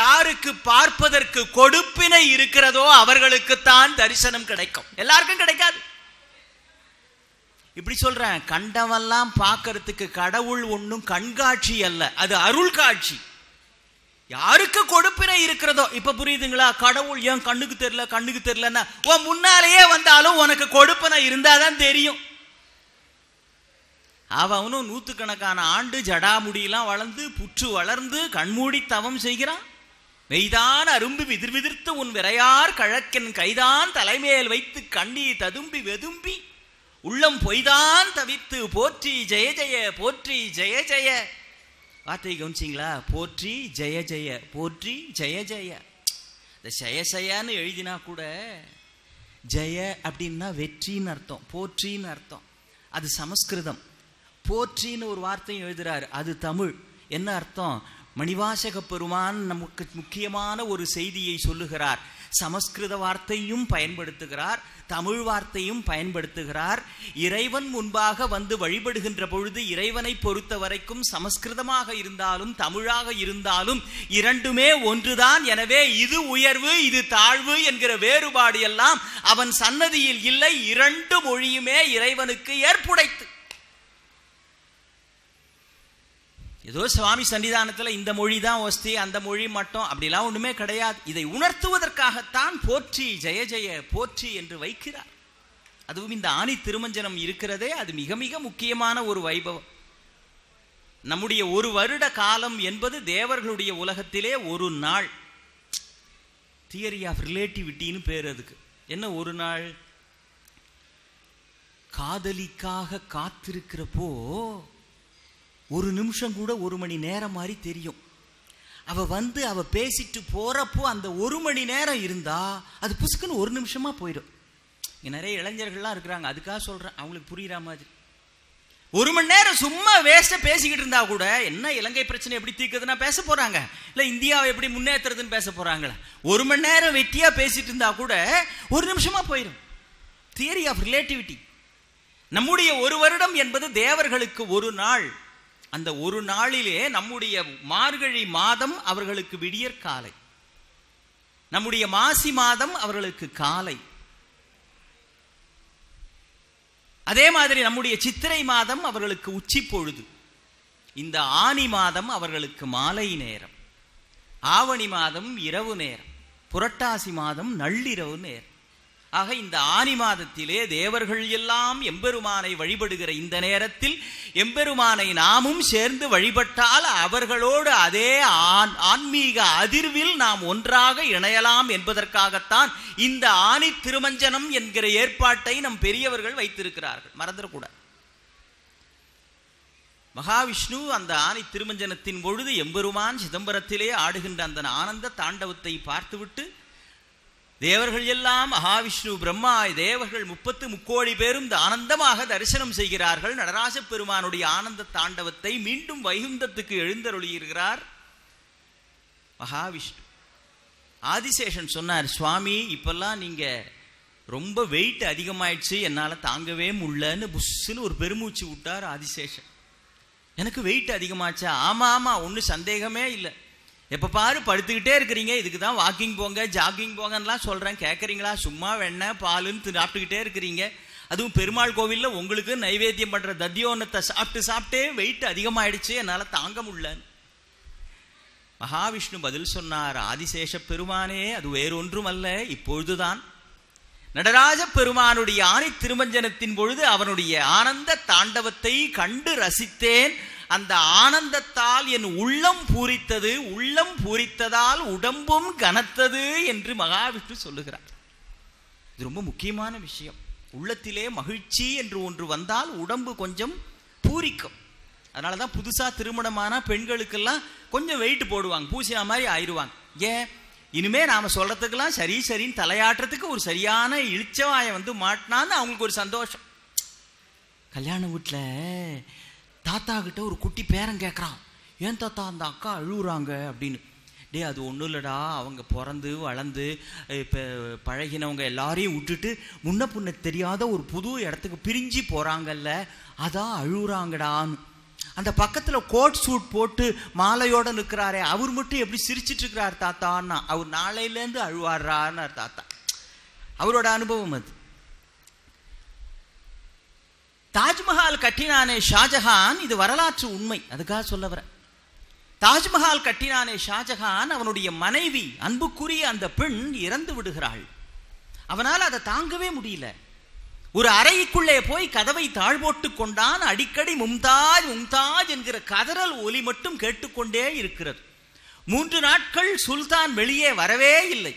யாருக்கு பார்ப்பதற்கு கொடுப்பினை இருக்கிறதோ அவர்களுக்குத்தான் தரிசனம் கிடைக்கும், எல்லாருக்கும் கிடைக்காது. இப்படி சொல்றேன், கண்டவெல்லாம் பார்க்கறதுக்கு கடவுள் ஒன்றும் கண்காட்சி அல்ல, அது அருள் காட்சி. யாருக்கு கொடுப்பினை இருக்கிறதோ, இப்ப புரியுதுங்களா? கடவுள் ஏன் கண்ணுக்கு தெரியலன்னா உன் முன்னாலேயே வந்தாலும் உனக்கு கொடுப்பினை இருந்தாதான் தெரியும். அவனும் நூத்துக்கணக்கான ஆண்டு ஜடாமுடியெல்லாம் வளர்ந்து புற்று வளர்ந்து கண்மூடி தவம் செய்கிறான். மெய்தான் அரும்பு விதிர் விதிர்த்து உன் விரையார் கழக்கின் கைதான் தலைமேல் வைத்து கண்ணீர் ததும்பி வெதும்பி உள்ளம் பொய்தான் தவித்து போற்றி ஜெய ஜெய போற்றி ஜெய ஜெய. வார்த்தை கவனிச்சிங்களா? போற்றி ஜெய ஜெய, போற்றி ஜெய ஜெய. இந்த ஜெயசயான்னு எழுதினா கூட ஜெய அப்படின்னா வெற்றின்னு அர்த்தம், போற்றின்னு அர்த்தம். அது சமஸ்கிருதம். போற்றின்னு ஒரு வார்த்தையும் எழுதுறாரு, அது தமிழ். என்ன அர்த்தம்? மணிவாசக பெருமான் நமக்கு முக்கியமான ஒரு செய்தியை சொல்லுகிறார். சமஸ்கிருத வார்த்தையும் பயன்படுத்துகிறார், தமிழ் வார்த்தையும் பயன்படுத்துகிறார். இறைவன் முன்பாக வந்து வழிபடுகின்ற பொழுது இறைவனை பொறுத்த வரைக்கும் சமஸ்கிருதமாக இருந்தாலும் தமிழாக இருந்தாலும் இரண்டுமே ஒன்றுதான். எனவே இது உயர்வு இது தாழ்வு என்கிற வேறுபாடு எல்லாம் அவன் சன்னதியில் இல்லை. இரண்டு மொழியுமே இறைவனுக்கு ஏற்புடைத்து. ஏதோ சுவாமி சன்னிதானத்தில் இந்த மொழி தான் ஒஸ்தி, அந்த மொழி மட்டும் அப்படிலாம் ஒண்ணுமே கிடையாது. இதை உணர்த்துவதற்காகத்தான் போற்றி ஜெய ஜெய போற்றி என்று வைக்கிறார். அதுவும் இந்த ஆனி திருமஞ்சனம் இருக்கிறதே, அது மிக மிக முக்கியமான ஒரு வைபவம். நம்முடைய ஒரு வருட காலம் என்பது தேவர்களுடைய உலகத்திலே ஒரு நாள். தியரி ஆஃப் ரிலேட்டிவிட்டின்னு பேர் அதுக்கு. என்ன ஒரு நாள்? காதலிக்காக காத்திருக்கிறப்போ ஒரு நிமிஷம் கூட ஒரு மணி நேரம் மாதிரி தெரியும். அவ பேசிட்டு போறப்போ அந்த ஒரு மணி நேரம் இருந்தா அது புசுக்குன்னு ஒரு நிமிஷமா போயிடும். நிறைய இளைஞர்கள்லாம் இருக்கிறாங்க, அதுக்காக சொல்றேன், அவங்களுக்கு புரியுற மாதிரி. ஒரு மணி நேரம் சும்மா வேஸ்டா பேசிக்கிட்டு இருந்தா கூட என்ன இலங்கை பிரச்சனை எப்படி தீர்க்குதுன்னா பேச போறாங்க, இல்ல இந்தியாவை எப்படி முன்னேற்றுறதுன்னு பேச போறாங்களா? ஒரு மணி நேரம் வெட்டியா பேசிட்டு இருந்தா கூட ஒரு நிமிஷமா போயிடும். Theory of relativity. நம்முடைய ஒரு வருடம் என்பது தேவர்களுக்கு ஒரு நாள். அந்த ஒரு நாளிலே நம்முடைய மார்கழி மாதம் அவர்களுக்கு விடியற் காலை, நம்முடைய மாசி மாதம் அவர்களுக்கு காலை, அதே மாதிரி நம்முடைய சித்திரை மாதம் அவர்களுக்கு உச்சி பொழுது, இந்த ஆனி மாதம் அவர்களுக்கு மாலை நேரம், ஆவணி மாதம் இரவு நேரம், புரட்டாசி மாதம் நள்ளிரவு நேரம். ஆக இந்த ஆனி மாதத்திலே தேவர்கள் எல்லாம் எம்பெருமானை வழிபடுகிற இந்த நேரத்தில் எம்பெருமானை நாமும் சேர்ந்து வழிபட்டால் அவர்களோடு அதே ஆன்மீக அதிர்வில் நாம் ஒன்றாக இணையலாம் என்பதற்காகத்தான் இந்த ஆனி திருமஞ்சனம் என்கிற ஏற்பாட்டை நம் பெரியவர்கள் வைத்திருக்கிறார்கள். மறந்துடக்கூடாது. மகாவிஷ்ணு அந்த ஆனி திருமஞ்சனத்தின் பொழுது எம்பெருமான் சிதம்பரத்திலே ஆடுகின்ற அந்த ஆனந்த தாண்டவத்தை பார்த்துவிட்டு தேவர்கள் எல்லாம் மகாவிஷ்ணு பிரம்மா தேவர்கள் 33 பேரும் ஆனந்தமாக தரிசனம் செய்கிறார்கள். நடராஜ பெருமானுடைய ஆனந்த தாண்டவத்தை மீண்டும் வைகுந்தத்துக்கு எழுந்தருளியிருக்கிறார் மகாவிஷ்ணு. ஆதிசேஷன் சொன்னார், சுவாமி இப்பெல்லாம் நீங்க ரொம்ப வெயிட் அதிகமாயிடுச்சு, என்னால தாங்கவே முடியலன்னு புஷ்ன்னு ஒரு பெருமூச்சு விட்டார் ஆதிசேஷன். எனக்கு வெயிட் அதிகமாச்சா? ஆமா ஆமா, ஒன்றும் சந்தேகமே இல்லை. எப்போ பாரு படுத்துக்கிட்டே இருக்கிறீங்க, இதுக்கு தான் வாக்கிங் போங்க ஜாகிங் போங்கலாம் சொல்கிறேன், கேட்குறீங்களா? சும்மா வெண்ணெய் பாலுன்னு சாப்பிட்டுக்கிட்டே இருக்கிறீங்க. அதுவும் பெருமாள் கோவிலில் உங்களுக்கு நைவேத்தியம் பண்ணுற தத்தியோன்னத்தை சாப்பிட்டே வெயிட் அதிகமாயிடுச்சு, என்னால் தாங்க முடியலன்னு மகாவிஷ்ணு பதில் சொன்னார், ஆதிசேஷ பெருமானே, அது வேறொன்றும் அல்ல, இப்பொழுதுதான் நடராஜ பெருமானுடைய ஆனி திருமஞ்சனத்தின் பொழுது அவனுடைய ஆனந்த தாண்டவத்தை கண்டு ரசித்தேன். அந்த ஆனந்தத்தால் என் உள்ளம் பூரித்தது, உள்ளம் பூரித்ததால் உடம்பும் கனத்தது என்று மகாவிஷ்ணு சொல்லுகிறார். இது ரொம்ப முக்கியமான விஷயம். உள்ளத்திலே மகிழ்ச்சி என்று ஒன்று வந்தால் உடம்பு கொஞ்சம் பூரிக்கும். அதனாலதான் புதுசா திருமணமான பெண்களுக்கெல்லாம் கொஞ்சம் வெயிட் போடுவாங்க, பூசின மாதிரி ஆயிடுவாங்க. ஏன்? இனிமே நாம சொல்றதுக்கெல்லாம் சரி சரின்னு தலையாட்டுறதுக்கு ஒரு சரியான இழிச்சவாய மாட்டினான்னு அவங்களுக்கு ஒரு சந்தோஷம். கல்யாண வீட்டுல தாத்தா கிட்ட ஒரு குட்டி பேரன் கேட்குறான், ஏன் தாத்தா அந்த அக்கா அழுகுறாங்க அப்படின்னு. டே அது ஒன்றும் இல்லைடா, அவங்க பிறந்து வளர்ந்து இப்போ பழகினவங்க எல்லாரையும் விட்டுட்டு முன்ன பின்ன தெரியாத ஒரு புது இடத்துக்கு பிரிஞ்சு போகிறாங்கல்ல, அதான் அழுகுறாங்கடான்னு. அந்த பக்கத்தில் கோட் சூட் போட்டு மாலையோடு நிற்கிறாரே அவர் மட்டும் எப்படி சிரிச்சிட்டு இருக்கிறார் தாத்தான்னா, அவர் நாளையிலேருந்து அழுவாடுறான்னார் தாத்தா. அவரோட அனுபவம் அது. தாஜ்மஹால் கட்டினானே ஷாஜஹான், இது வரலாற்று உண்மை, அதுக்காக சொல்ல வர. தாஜ்மஹால் கட்டினானே ஷாஜஹான், அவனுடைய மனைவி அன்புக்குரிய அந்த பெண் இறந்து விடுகிறாள். அவனால் அதை தாங்கவே முடியல. ஒரு அறைக்குள்ளே போய் கதவை தாழ்போட்டு கொண்டான். அடிக்கடி மும்தாஜ் மும்தாஜ் என்கிற கதறல் ஒலி மட்டும் கேட்டுக்கொண்டே இருக்கிறது. 3 நாட்கள் சுல்தான் வெளியே வரவே இல்லை.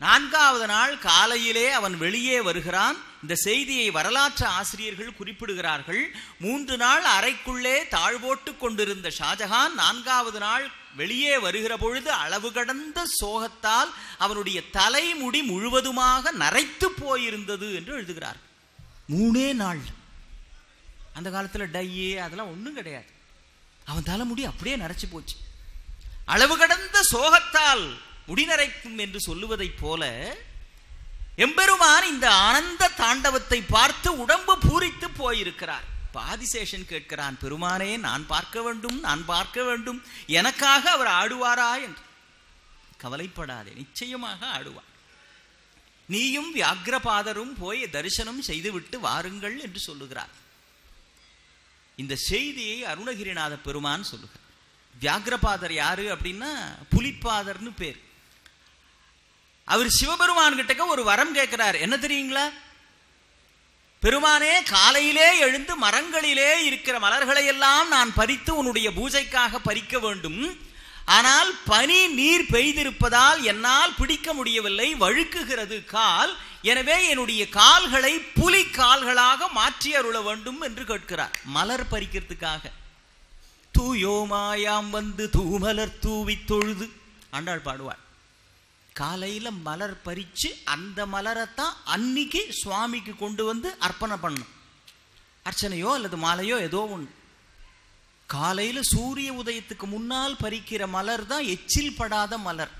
4வது நாள் காலையிலே அவன் வெளியே வருகிறான். இந்த செய்தியை வரலாற்று ஆசிரியர்கள் குறிப்பிடுகிறார்கள். 3 நாள் அறைக்குள்ளே தாழ்போட்டு கொண்டிருந்த ஷாஜஹான் 4வது நாள் வெளியே வருகிற பொழுது அளவு கடந்த சோகத்தால் அவனுடைய தலைமுடி முழுவதுமாக நரைத்து போயிருந்தது என்று எழுதுகிறார். 3 நாள். அந்த காலத்தில் டையே அதெல்லாம் ஒன்றும் கிடையாது. அவன் தலைமுடி அப்படியே நரைச்சு போச்சு. அளவு கடந்த சோகத்தால் முடிநரைக்கும் என்று சொல்லுவதை போல எம்பெருமான் இந்த ஆனந்த தாண்டவத்தை பார்த்து உடம்பு பூரித்து போயிருக்கிறார். ஆதிசேஷன் கேட்கிறான், பெருமானே நான் பார்க்க வேண்டும், நான் பார்க்க வேண்டும், எனக்காக அவர் ஆடுவாரா என்று. கவலைப்படாதே, நிச்சயமாக ஆடுவார். நீயும் வியாக்ரபாதரும் போய் தரிசனம் செய்துவிட்டு வாருங்கள் என்று சொல்லுகிறார். இந்த செய்தியை அருணகிரிநாத பெருமான் சொல்லுகிறார். வியாக்ரபாதர் யாரு அப்படின்னா புலிப்பாதர்னு பேர். அவர் சிவபெருமான் கிட்ட ஒரு வரம் கேட்கிறார். என்ன தெரியுங்களா? பெருமானே, காலையிலே எழுந்து மரங்களிலே இருக்கிற மலர்களை எல்லாம் நான் பறித்து உன்னுடைய பூஜைக்காக பறிக்க வேண்டும். ஆனால் பனி நீர் பெய்திருப்பதால் என்னால் பிடிக்க முடியவில்லை, வழுக்குகிறது கால். எனவே என்னுடைய கால்களை புலி கால்களாக மாற்றி அருள வேண்டும் என்று கேட்கிறார். மலர் பறிக்கிறதுக்காக. தூயோமாயாம் வந்து தூமலர் தூவி தொழுது ஆண்டாள் பாடுவாள். காலையில மலர் பறிச்சு அந்த மலரைத்தான் அன்னைக்கு சுவாமிக்கு கொண்டு வந்து அர்ப்பணை பண்ணும். அர்ச்சனையோ அல்லது மாலையோ ஏதோ ஒன்று. காலையில சூரிய உதயத்துக்கு முன்னால் பறிக்கிற மலர் தான் எச்சில் படாத மலர்.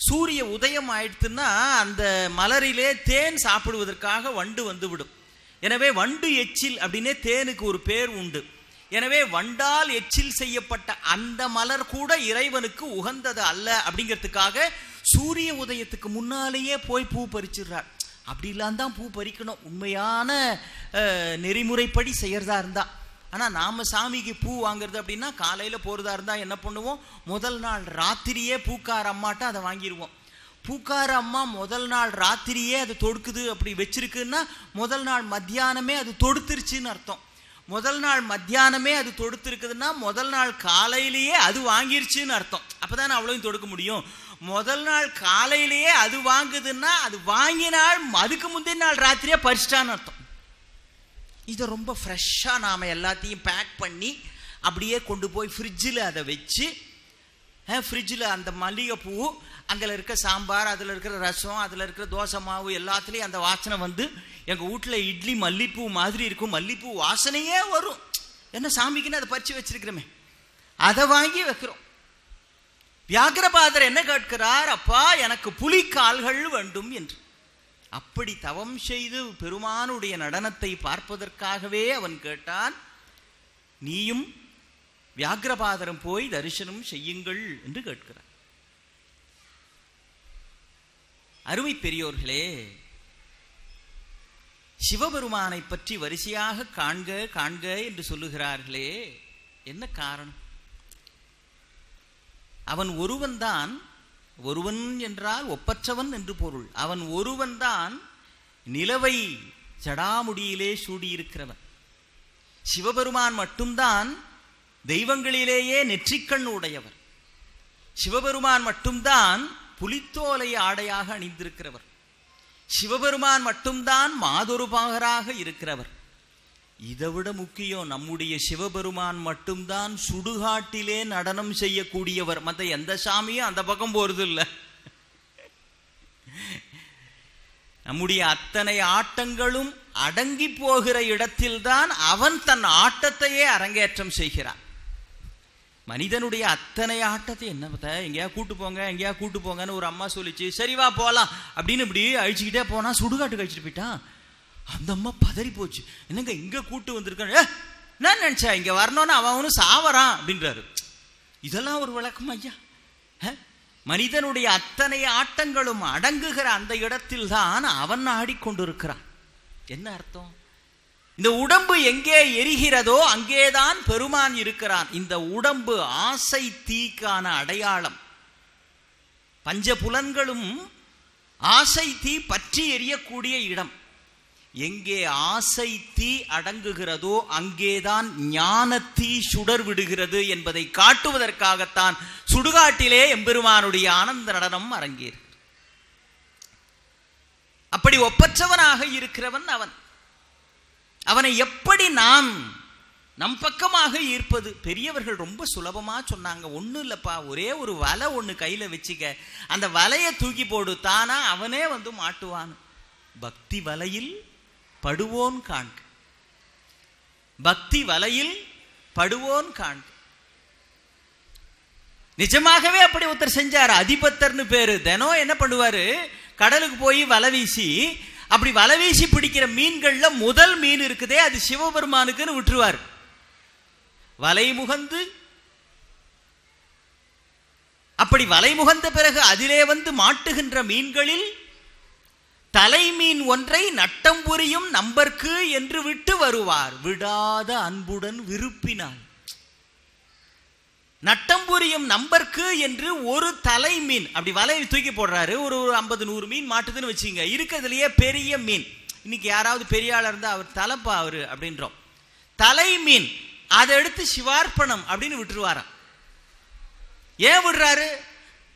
சூரிய உதயம் ஆயிடுத்துன்னா அந்த மலரிலே தேன் சாப்பிடுவதற்காக வண்டு வந்து விடும். எனவே வண்டு எச்சில் அப்படின்னே தேனுக்கு ஒரு பேர் உண்டு. எனவே வண்டால் எச்சில் செய்யப்பட்ட அந்த மலர் கூட இறைவனுக்கு உகந்தது அல்ல அப்படிங்கிறதுக்காக சூரிய உதயத்துக்கு முன்னாலேயே போய் பூ பறிச்சிடுறார். அப்படிலாம் தான் பூ பறிக்கணும் உண்மையான நெறிமுறைப்படி செய்யறதா இருந்தா. ஆனால் நாம் சாமிக்கு பூ வாங்குறது அப்படின்னா காலையில் போகிறதா இருந்தால் என்ன பண்ணுவோம், முதல் நாள் ராத்திரியே பூக்கார அம்மாட்ட அதை வாங்கிடுவோம். பூக்கார அம்மா முதல் நாள் ராத்திரியே அது தொடுக்குது அப்படி வச்சிருக்குன்னா முதல் நாள் மத்தியானமே அது தொடுத்துருச்சுன்னு அர்த்தம். முதல் நாள் மத்தியானமே அது தொடுத்துருக்குதுன்னா முதல் நாள் காலையிலேயே அது வாங்கிருச்சுன்னு அர்த்தம். அப்போதான் அவ்வளோயும் தொடுக்க முடியும். முதல் நாள் காலையிலேயே அது வாங்குதுன்னா அது வாங்கினால் அதுக்கு முந்தின நாள் ராத்திரியே பறிச்சிட்டான்னு அர்த்தம். இதை ரொம்ப ஃப்ரெஷ்ஷாக நாம் எல்லாத்தையும் பேக் பண்ணி அப்படியே கொண்டு போய் ஃப்ரிட்ஜில் அதை வச்சு, ஃப்ரிட்ஜில் அந்த மல்லிகைப்பூ, அங்கே இருக்க சாம்பார், அதில் இருக்கிற ரசம், அதில் இருக்கிற தோசை மாவு எல்லாத்துலேயும் அந்த வாசனை வந்து எங்கள் வீட்டில் இட்லி மல்லிப்பூ மாதிரி இருக்கும். மல்லிப்பூ வாசனையே வரும். என்ன சாமிக்குன்னு அதை பறித்து வச்சிருக்கிறோமே, அதை வாங்கி வைக்கிறோம். வியாக்கிரபாதர் என்ன கேட்கிறார், அப்பா எனக்கு புலிக்கால்கள் வேண்டும் என்று. அப்படி தவம் செய்து பெருமானுடைய நடனத்தை பார்ப்பதற்காகவே அவன் கேட்டான். நீயும் வியாக்கிரபாதரம் போய் தரிசனம் செய்யுங்கள் என்று கேட்கிறார். அருமை பெரியோர்களே, சிவபெருமானை பற்றி வரிசையாக காண்க காண்க என்று சொல்லுகிறார்களே, என்ன காரணம்? அவன் ஒருவன்தான். ஒருவன் என்றால் ஒப்பற்றவன் என்று பொருள். அவன் ஒருவன்தான் நிலவை ஜடாமுடியிலே சூடியிருக்கிறவன். சிவபெருமான் மட்டும்தான் தெய்வங்களிலேயே நெற்றிக்கண் உடையவர். சிவபெருமான் மட்டும்தான் புலித்தோலை ஆடையாக அணிந்திருக்கிறவர். சிவபெருமான் மட்டும்தான் மாதொருபாகராக இருக்கிறவர். இதைவிட முக்கியம், நம்முடைய சிவபெருமான் மட்டும்தான் சுடுகாட்டிலே நடனம் செய்யக்கூடியவர். மற்ற எந்த சாமியும் அந்த பக்கம் போறது இல்லை. நம்முடைய அத்தனை ஆட்டங்களும் அடங்கி போகிற இடத்தில்தான் அவன் தன் ஆட்டத்தையே அரங்கேற்றம் செய்கிறான். மனிதனுடைய அத்தனை ஆட்டத்தை என்ன பார்த்தா, எங்கேயா கூட்டு போங்க எங்கேயா கூட்டு போங்கன்னு ஒரு அம்மா சொல்லிச்சு, சரிவா போகலாம் அப்படின்னு இப்படி அழிச்சுக்கிட்டே போனா சுடுகாட்டு கழிச்சுட்டு போயிட்டான். அந்த அம்மா பதறி போச்சு. என்னங்க இங்க கூட்டு வந்திருக்கான், நான் நினைச்சா இங்க வரணும்னு அவனும் சாவறான் அப்படின்றாரு. இதெல்லாம் ஒரு விளக்கம் ஐயா? மனிதனுடைய அத்தனை ஆட்டங்களும் அடங்குகிற அந்த இடத்தில் தான் அவன் ஆடிக்கொண்டிருக்கிறான். என்ன அர்த்தம்? இந்த உடம்பு எங்கே எரிகிறதோ அங்கேதான் பெருமான் இருக்கிறான். இந்த உடம்பு ஆசை தீக்கான அடையாளம். பஞ்சபுலன்களும் ஆசை தீ பற்றி எரியக்கூடிய இடம். எங்கே ஆசை தீ அடங்குகிறதோ அங்கேதான் ஞான தீ சுடர் விடுகிறது என்பதை காட்டுவதற்காகத்தான் சுடுகாட்டிலே எம்பெருமானுடைய ஆனந்த நடனம் அரங்கேறு. அப்படி ஒப்பற்றவனாக இருக்கிறவன் அவன். அவனை எப்படி நாம் நம் பக்கமாக ஈர்ப்பது? பெரியவர்கள் ரொம்ப சுலபமா சொன்னாங்க. ஒன்றும் இல்லப்பா, ஒரே ஒரு வலை ஒன்று கையில வச்சுக்க, அந்த வலையை தூக்கி போடு, தானா அவனே வந்து மாட்டுவான். பக்தி வலையில் படுவோன் காண்க. பக்தி வலையில் படுவோன் காண்க. நிஜமாகவே அப்படி ஒருத்தர் செஞ்சாரு. அதிபத்தர்னு பேரு. தினம் என்ன பண்ணுவாரு, கடலுக்கு போய் வலை வீசி, அப்படி வலை வீசி பிடிக்கிற மீன்கள்ல முதல் மீன் இருக்குதே அது சிவபெருமானுக்குன்னு விட்டுருவார். வலை முகந்து அப்படி வலை முகந்த பிறகு அதிலே வந்து மாட்டுகின்ற மீன்களில் தலைமீன் ஒன்றை நட்டம் புரியும் நம்பர்க்கு என்று விட்டு வருவார். விடாத அன்புடன் விருப்பினார். நட்டம் புரியும் நம்பர்க்கு என்று ஒரு தலை மீன் அப்படி வலையை தூக்கி போடுறாரு. ஒரு 50-100 மீன் மாட்டுதுன்னு வச்சுங்க. இருக்கிறதுலயே பெரிய மீன். இன்னைக்கு யாராவது பெரிய ஆளா இருந்தா அவர் தலைப்பா அவரு அப்படின்றோம். தலை மீன் அதை எடுத்து சிவார்ப்பணம் அப்படின்னு விட்டுருவாராம். ஏன் விடுறாரு?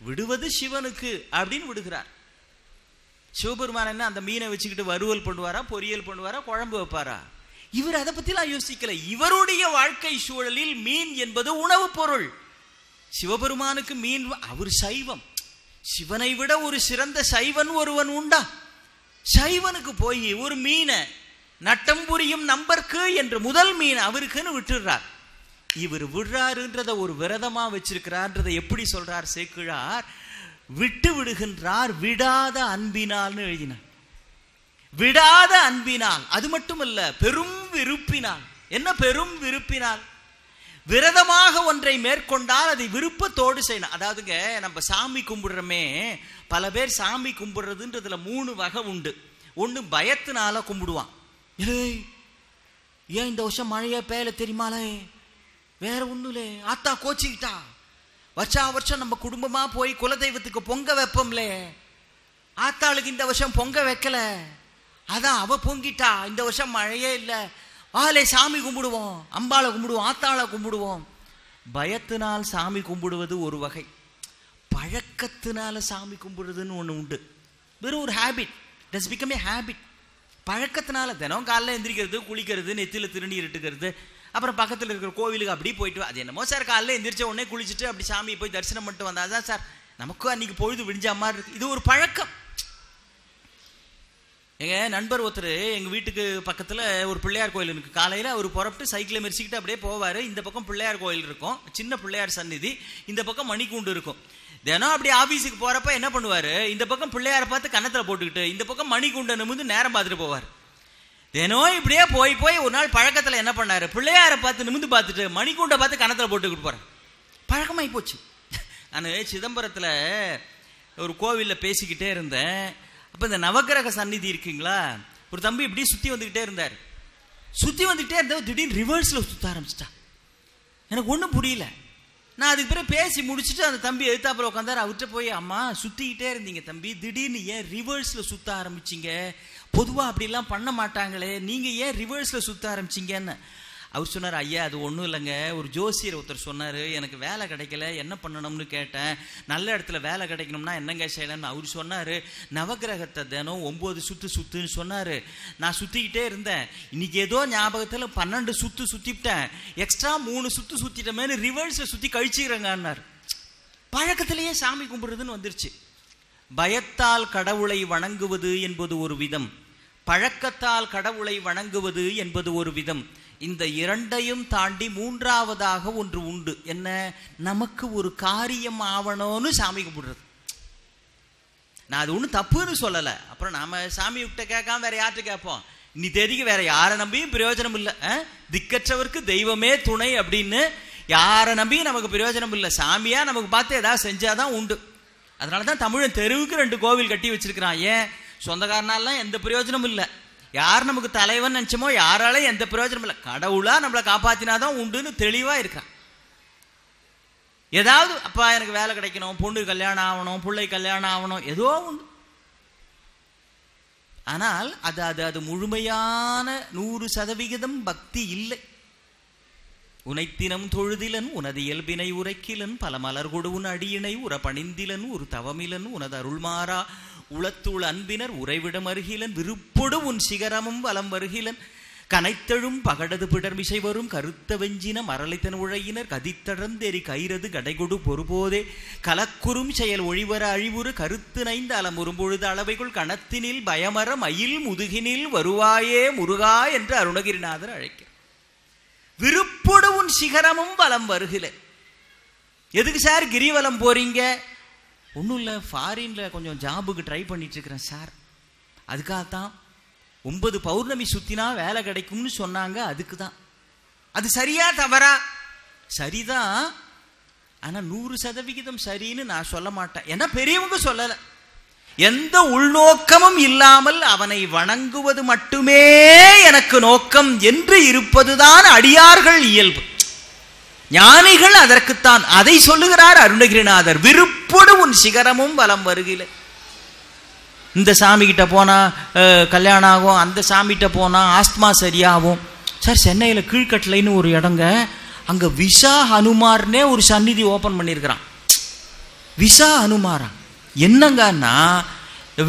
விடுவது சிவனுக்கு அப்படின்னு விடுகிறார். சிவபெருமான் என்ன அந்த மீனை வச்சுக்கிட்டு வறுவல் பண்ணுவாரா, பொரியல் பண்ணுவாரா, குழம்பு வைப்பாரா? இவர் அதை பத்திலாம் யோசிக்கல. இவருடைய வாழ்க்கை சூழலில் மீன் என்பது உணவு பொருள். சிவபெருமானுக்கு மீன், அவர் சைவம். சிவனை விட ஒரு சிறந்த சைவன் ஒருவன் உண்டா? சைவனுக்கு போய் ஒரு மீனை நட்டம் புரியும் நம்பர்க்கு என்று முதல் மீன் அவருக்குன்னு விட்டுடுறார். இவர் விடுறாருன்றத ஒரு விரதமா வச்சிருக்கிறார்ன்றதை எப்படி சொல்றார் சேக்கிழார்? விட்டு விடுகின்றார் விடாத அன்பினால்னு எழுதினார். விடாத அன்பினால். அது மட்டுமல்ல, பெரும் விருப்பினால். என்ன பெரும் விருப்பினால்? விரதமாக ஒன்றை மேற்கொண்டால் அதை விருப்பத்தோடு செய்யணும். அதாவதுங்க, நம்ம சாமி கும்பிடுறோமே, பல பேர் சாமி கும்பிடுறதுன்றதுல 3 வகை உண்டு. ஒன்று பயத்தினால கும்பிடுவான். ஏன் இந்த வருஷம் மழையே பேல தெரியுமாலே, வேற ஒண்ணுலே, ஆத்தா கோச்சிக்கிட்டா, வருஷம் நம்ம குடும்பமா போய் குலதெய்வத்துக்கு பொங்க வைப்போம்லே, ஆத்தாளுக்கு இந்த வருஷம் பொங்க வைக்கல, அதான் அவ பொங்கிட்டா, இந்த வருஷம் மழையே இல்லை, ஆளே சாமி கும்பிடுவோம், அம்பாளை கும்பிடுவோம், ஆத்தாளை கும்பிடுவோம். பயத்தினால் சாமி கும்பிடுவது ஒரு வகை, பழக்கத்தினால சாமி கும்பிடுறதுன்னு ஒன்று உண்டு. வெறும் ஒரு habit, it has become a habit. பழக்கத்தினால தினம் காலைல எந்திரிக்கிறது, குளிக்கிறது, நெத்தியில் திருநீர் இட்டுக்கிறது, அப்புறம் பக்கத்தில் இருக்கிற கோவிலுக்கு அப்படி போயிட்டு, அது என்னமோ சார் காலைல எந்திரிச்ச உடனே குளிச்சுட்டு அப்படி சாமியை போய் தரிசனம் பண்ணிட்டு வந்தா தான் சார் நமக்கும் அன்னைக்கு பொழுது விடிஞ்ச மாதிரி இருக்கு. இது ஒரு பழக்கம். எங்க நண்பர் ஒருத்தர் எங்கள் வீட்டுக்கு பக்கத்தில் ஒரு பிள்ளையார் கோயில் இருக்கு. காலையில் அவர் புறப்பட்டு சைக்கிளை மெரிச்சிக்கிட்டு அப்படியே போவார். இந்த பக்கம் பிள்ளையார் கோயில் இருக்கும், சின்ன பிள்ளையார் சந்நிதி, இந்த பக்கம் மணிக்கூண்டு இருக்கும். தினம் அப்படி ஆஃபீஸுக்கு போகிறப்ப என்ன பண்ணுவார், இந்த பக்கம் பிள்ளையாரை பார்த்து கன்னத்தில் போட்டுக்கிட்டு இந்த பக்கம் மணிக்கூண்டை நிமிந்து நேரம் பார்த்துட்டு போவார். தினம் இப்படியே போய் போய் ஒரு நாள் பழக்கத்தில் என்ன பண்ணார், பிள்ளையாரை பார்த்து நிமிந்து பார்த்துட்டு மணிக்கூண்டை பார்த்து கன்னத்தில் போட்டுக்கிட்டு போகிறார். பழக்கமாகி போச்சு. நான் சிதம்பரத்தில் ஒரு கோவிலில் பேசிக்கிட்டே இருந்தேன். அப்போ இந்த நவக்கிரக சந்நிதி இருக்குங்களா, ஒரு தம்பி இப்படி சுற்றி வந்துக்கிட்டே இருந்தார். சுற்றி வந்துக்கிட்டே இருந்தால் திடீர்னு ரிவர்ஸில் சுற்ற ஆரம்பிச்சிட்டா. எனக்கு ஒன்றும் புரியல. நான் அதுக்கு பிறகு பேசி முடிச்சுட்டு அந்த தம்பி எழுத்தாப்புல உட்காந்தார். அவர்கிட்ட போய், அம்மா சுற்றிக்கிட்டே இருந்தீங்க தம்பி, திடீர்னு ஏன் ரிவர்ஸில் சுற்ற ஆரம்பிச்சிங்க, பொதுவாக அப்படிலாம் பண்ண மாட்டாங்களே, நீங்கள் ஏன் ரிவர்ஸில் சுற்ற ஆரம்பிச்சிங்கன்னு. அவர் சொன்னார், ஐயா அது ஒன்றும் இல்லைங்க, ஒரு ஜோசியர் ஒருத்தர் சொன்னார், எனக்கு வேலை கிடைக்கல, என்ன பண்ணணும்னு கேட்டேன், நல்ல இடத்துல வேலை கிடைக்கணும்னா என்னங்க செய்யலாம்னு அவர் சொன்னார். நவகிரகத்தை தினம் 9 சுற்று சுற்றுன்னு சொன்னார். நான் சுற்றிக்கிட்டே இருந்தேன். இன்னைக்கு ஏதோ ஞாபகத்தில் 12 சுற்று சுற்றிவிட்டேன், எக்ஸ்ட்ரா 3 சுற்று சுற்றிட்டமேனு ரிவர்ஸில் சுற்றி கழிச்சுக்கிறேங்கன்னார். பழக்கத்திலேயே சாமி கும்பிடுறதுன்னு வந்துருச்சு. பயத்தால் கடவுளை வணங்குவது என்பது ஒரு விதம், பழக்கத்தால் கடவுளை வணங்குவது என்பது ஒரு விதம். இந்த இரண்டையும் தாண்டி மூன்றாவதாக ஒன்று உண்டு. என்ன, நமக்கு ஒரு காரியம் ஆவணும்னு சாமி கும்பிடுறது. நான் அது ஒன்றும் தப்புன்னு சொல்லலை. அப்புறம் நாம சாமி விட்ட கேட்காம வேற யார்கிட்ட கேட்போம்? இன்னி தேதிக்கு வேற யாரை நம்பியும் பிரயோஜனம் இல்லை. திக்கற்றவருக்கு தெய்வமே துணை அப்படின்னு யாரை நம்பியும் நமக்கு பிரயோஜனம் இல்லை. சாமியா நமக்கு பார்த்து ஏதாவது செஞ்சாதான் உண்டு. அதனால தான் தமிழன் தெருவுக்கு 2 கோவில் கட்டி வச்சிருக்கிறான். ஏன், சொந்தக்காரனாலாம் எந்த பிரயோஜனமும் இல்லை, யார் நமக்கு தலைவன் நினைச்சோமோ யாரால எந்த பிரயோஜனம் இல்லை, கடவுளா நம்மளை காப்பாத்தினாதான் உண்டுன்னு தெளிவா இருக்கான். ஏதாவது அப்பா எனக்கு வேலை கிடைக்கணும், பொண்ணு கல்யாணம் ஆகணும், பிள்ளை கல்யாணம் ஆகணும், ஏதோ உண்டு. ஆனால் அது அது அது முழுமையான 100% பக்தி இல்லை. உனைத்தினம் தொழுதிலன் உனது இயல்பினை உரைக்கிலன், பல மலர் கொடு உன் அடியினை உற பணிந்திலன், ஒரு தவமிலன் உனது அருள்மாறா உளத்துள் அன்பினர் உறைவிடம் அருகிலன், விருப்பொடு உன் சிகரமும் வலம் வருகிலன், கனைத்தழும் பகடது பிடர்மிசை வரும் கருத்த வெஞ்சின மரளைத்தன் உழையினர், கதித்தடர்ந்தெறி கைரது கடைகொடு பொறுபோதே கலக்குறும் செயல் ஒழிவர அழிவுறு, கருத்து நைந்து அலமுறும் பொழுது அளவைக்குள் கணத்தினில் பயமர மயில் முதுகினில் வருவாயே முருகா என்று அருணகிரிநாதர் அழைக்க. விருப்பொடு உன் சிகரமும் வலம் வருகில. எதுக்கு சார் கிரிவலம் போறீங்க? ஒன்றும் இல்லை, ஃபாரினில் கொஞ்சம் ஜாபுக்கு ட்ரை பண்ணிட்டு இருக்கிறேன் சார், அதுக்காகத்தான். 9 பௌர்ணமி சுத்தினா வேலை கிடைக்கும்னு சொன்னாங்க, அதுக்கு தான். அது சரியா தவறா? சரிதான், ஆனால் 100% சரின்னு நான் சொல்ல மாட்டேன். ஏன்னா பெரியவங்க சொல்லலை. எந்த உள்நோக்கமும் இல்லாமல் அவனை வணங்குவது மட்டுமே எனக்கு நோக்கம் என்று இருப்பதுதான் அடியார்கள் இயல்பு. ஞானிகள் அதற்குத்தான். அதை சொல்லுகிறார் அருணகிரிநாதர். விருப்பொடு உன் சிகரமும் வலம் வருகில. இந்த சாமி கிட்ட போனா கல்யாணம் ஆகும், அந்த சாமிகிட்ட போனா ஆஸ்துமா சரியாகும். சார் சென்னையில் கீழ்கட்டளைன்னு ஒரு இடங்க, அங்க விசா ஹனுமார்னே ஒரு சந்நிதி ஓபன் பண்ணியிருக்கிறான். விசா ஹனுமாரா என்னங்கன்னா,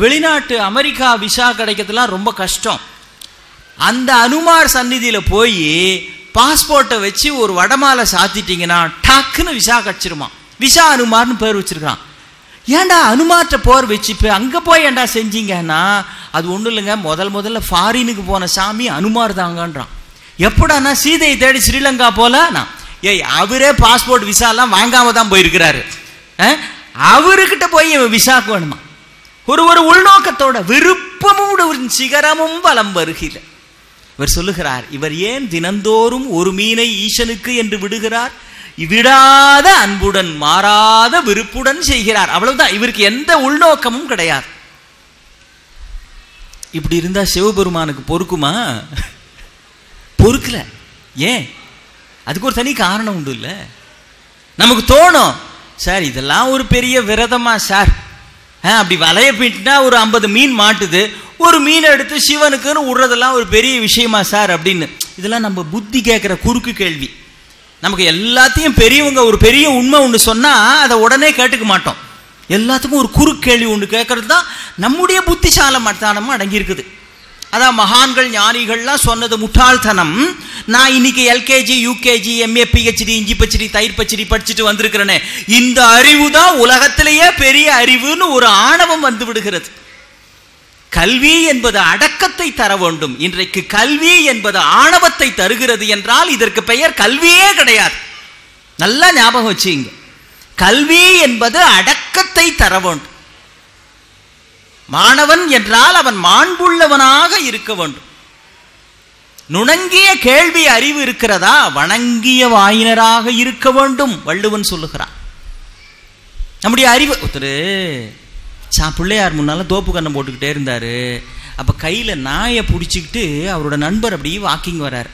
வெளிநாட்டு அமெரிக்கா விசா கிடைக்கிறதுலாம் ரொம்ப கஷ்டம். அந்த அனுமார் சந்நிதியில போய் பாஸ்போர்ட்டை வச்சு ஒரு வடமாலை சாத்திட்டீங்கன்னா டக்குன்னு விசா கிடைச்சிருமா. விசா அனுமார்னு பேர் வச்சிருக்கான். ஏன்டா அனுமார்ட்ட போர் வச்சு இப்போ அங்கே போய் ஏன்டா செஞ்சீங்கன்னா, அது ஒன்றும் இல்லைங்க, முதல்ல ஃபாரினுக்கு போன சாமி அனுமார் தாங்கன்றான். எப்படானா சீதையை தேடி ஸ்ரீலங்கா போல. நான் ஏய், அவரே பாஸ்போர்ட் விசாலாம் வாங்காம தான் போயிருக்கிறாரு. அவர்கிட்ட போய் விசாக்கு வேணுமா? ஒரு உள்நோக்கத்தோட விருப்பமும் சிகரமும் வலம் வருகிற. இவர் சொல்லுகிறார், இவர் ஏன் தினந்தோறும் ஒரு மீனை ஈசனுக்கு என்று விடுகிறார்? விடாத அன்புடன் மாறாத விருப்புடன் செய்கிறார். அவ்வளவுதான். இவருக்கு எந்த உள்நோக்கமும் கிடையாது. இப்படி இருந்தா சிவபெருமானுக்கு பொறுக்குமா? பொறுக்கல. ஏன்? அதுக்கு ஒரு தனி காரணம் உண்டு. இல்லை, நமக்கு தோணும் சார் இதெல்லாம் ஒரு பெரிய விரதமா சார், அப்படி வலைய போயிட்டுனா ஒரு 50 மீன் மாட்டுது, ஒரு மீனை எடுத்து சிவனுக்குன்னு விடுறதெல்லாம் ஒரு பெரிய விஷயமா சார் அப்படின்னு. இதெல்லாம் நம்ம புத்தி கேட்குற குறுக்கு கேள்வி. நமக்கு எல்லாத்தையும் பெரியவங்க ஒரு பெரிய உண்மை ஒன்று சொன்னால் அதை உடனே கேட்டுக்க மாட்டோம். எல்லாத்துக்கும் ஒரு குறுக்கு கேள்வி ஒன்று கேட்கறது தான் நம்முடைய புத்திசாலமத்தானமும் அடங்கியிருக்குது. அதான் மகான்கள் ஞானிகள்லாம் சொன்னது முட்டாள்தனம். நான் இன்னைக்கு எல்கேஜி யூகேஜி எம்ஏ பிஹெச்டி இஞ்சி பச்சடி தயிர் பச்சடி படிச்சுட்டு வந்திருக்கிறேனே, இந்த அறிவு தான் உலகத்திலேயே பெரிய அறிவுன்னு ஒரு ஆணவம் வந்து விடுகிறது. கல்வி என்பது அடக்கத்தை தர வேண்டும். இன்றைக்கு கல்வி என்பது ஆணவத்தை தருகிறது என்றால் இதற்கு பெயர் கல்வியே கிடையாது. நல்லா ஞாபகம் வச்சுங்க, கல்வி என்பது அடக்கத்தை தர வேண்டும். மாணவன் என்றால் அவன் மாண்புள்ளவனாக இருக்க வேண்டும். நுணங்கிய கேள்வி அறிவு இருக்கிறதா? வணங்கிய வாயினராக இருக்க வேண்டும் வள்ளுவன் சொல்லுகிறான். நம்முடைய அறிவு பிள்ளையார் முன்னால தோப்பு கண்ணம் போட்டுக்கிட்டே இருந்தாரு. அப்ப கையில நாயை பிடிச்சிக்கிட்டு அவரோட நண்பர் அப்படி வாக்கிங் வர்றாரு.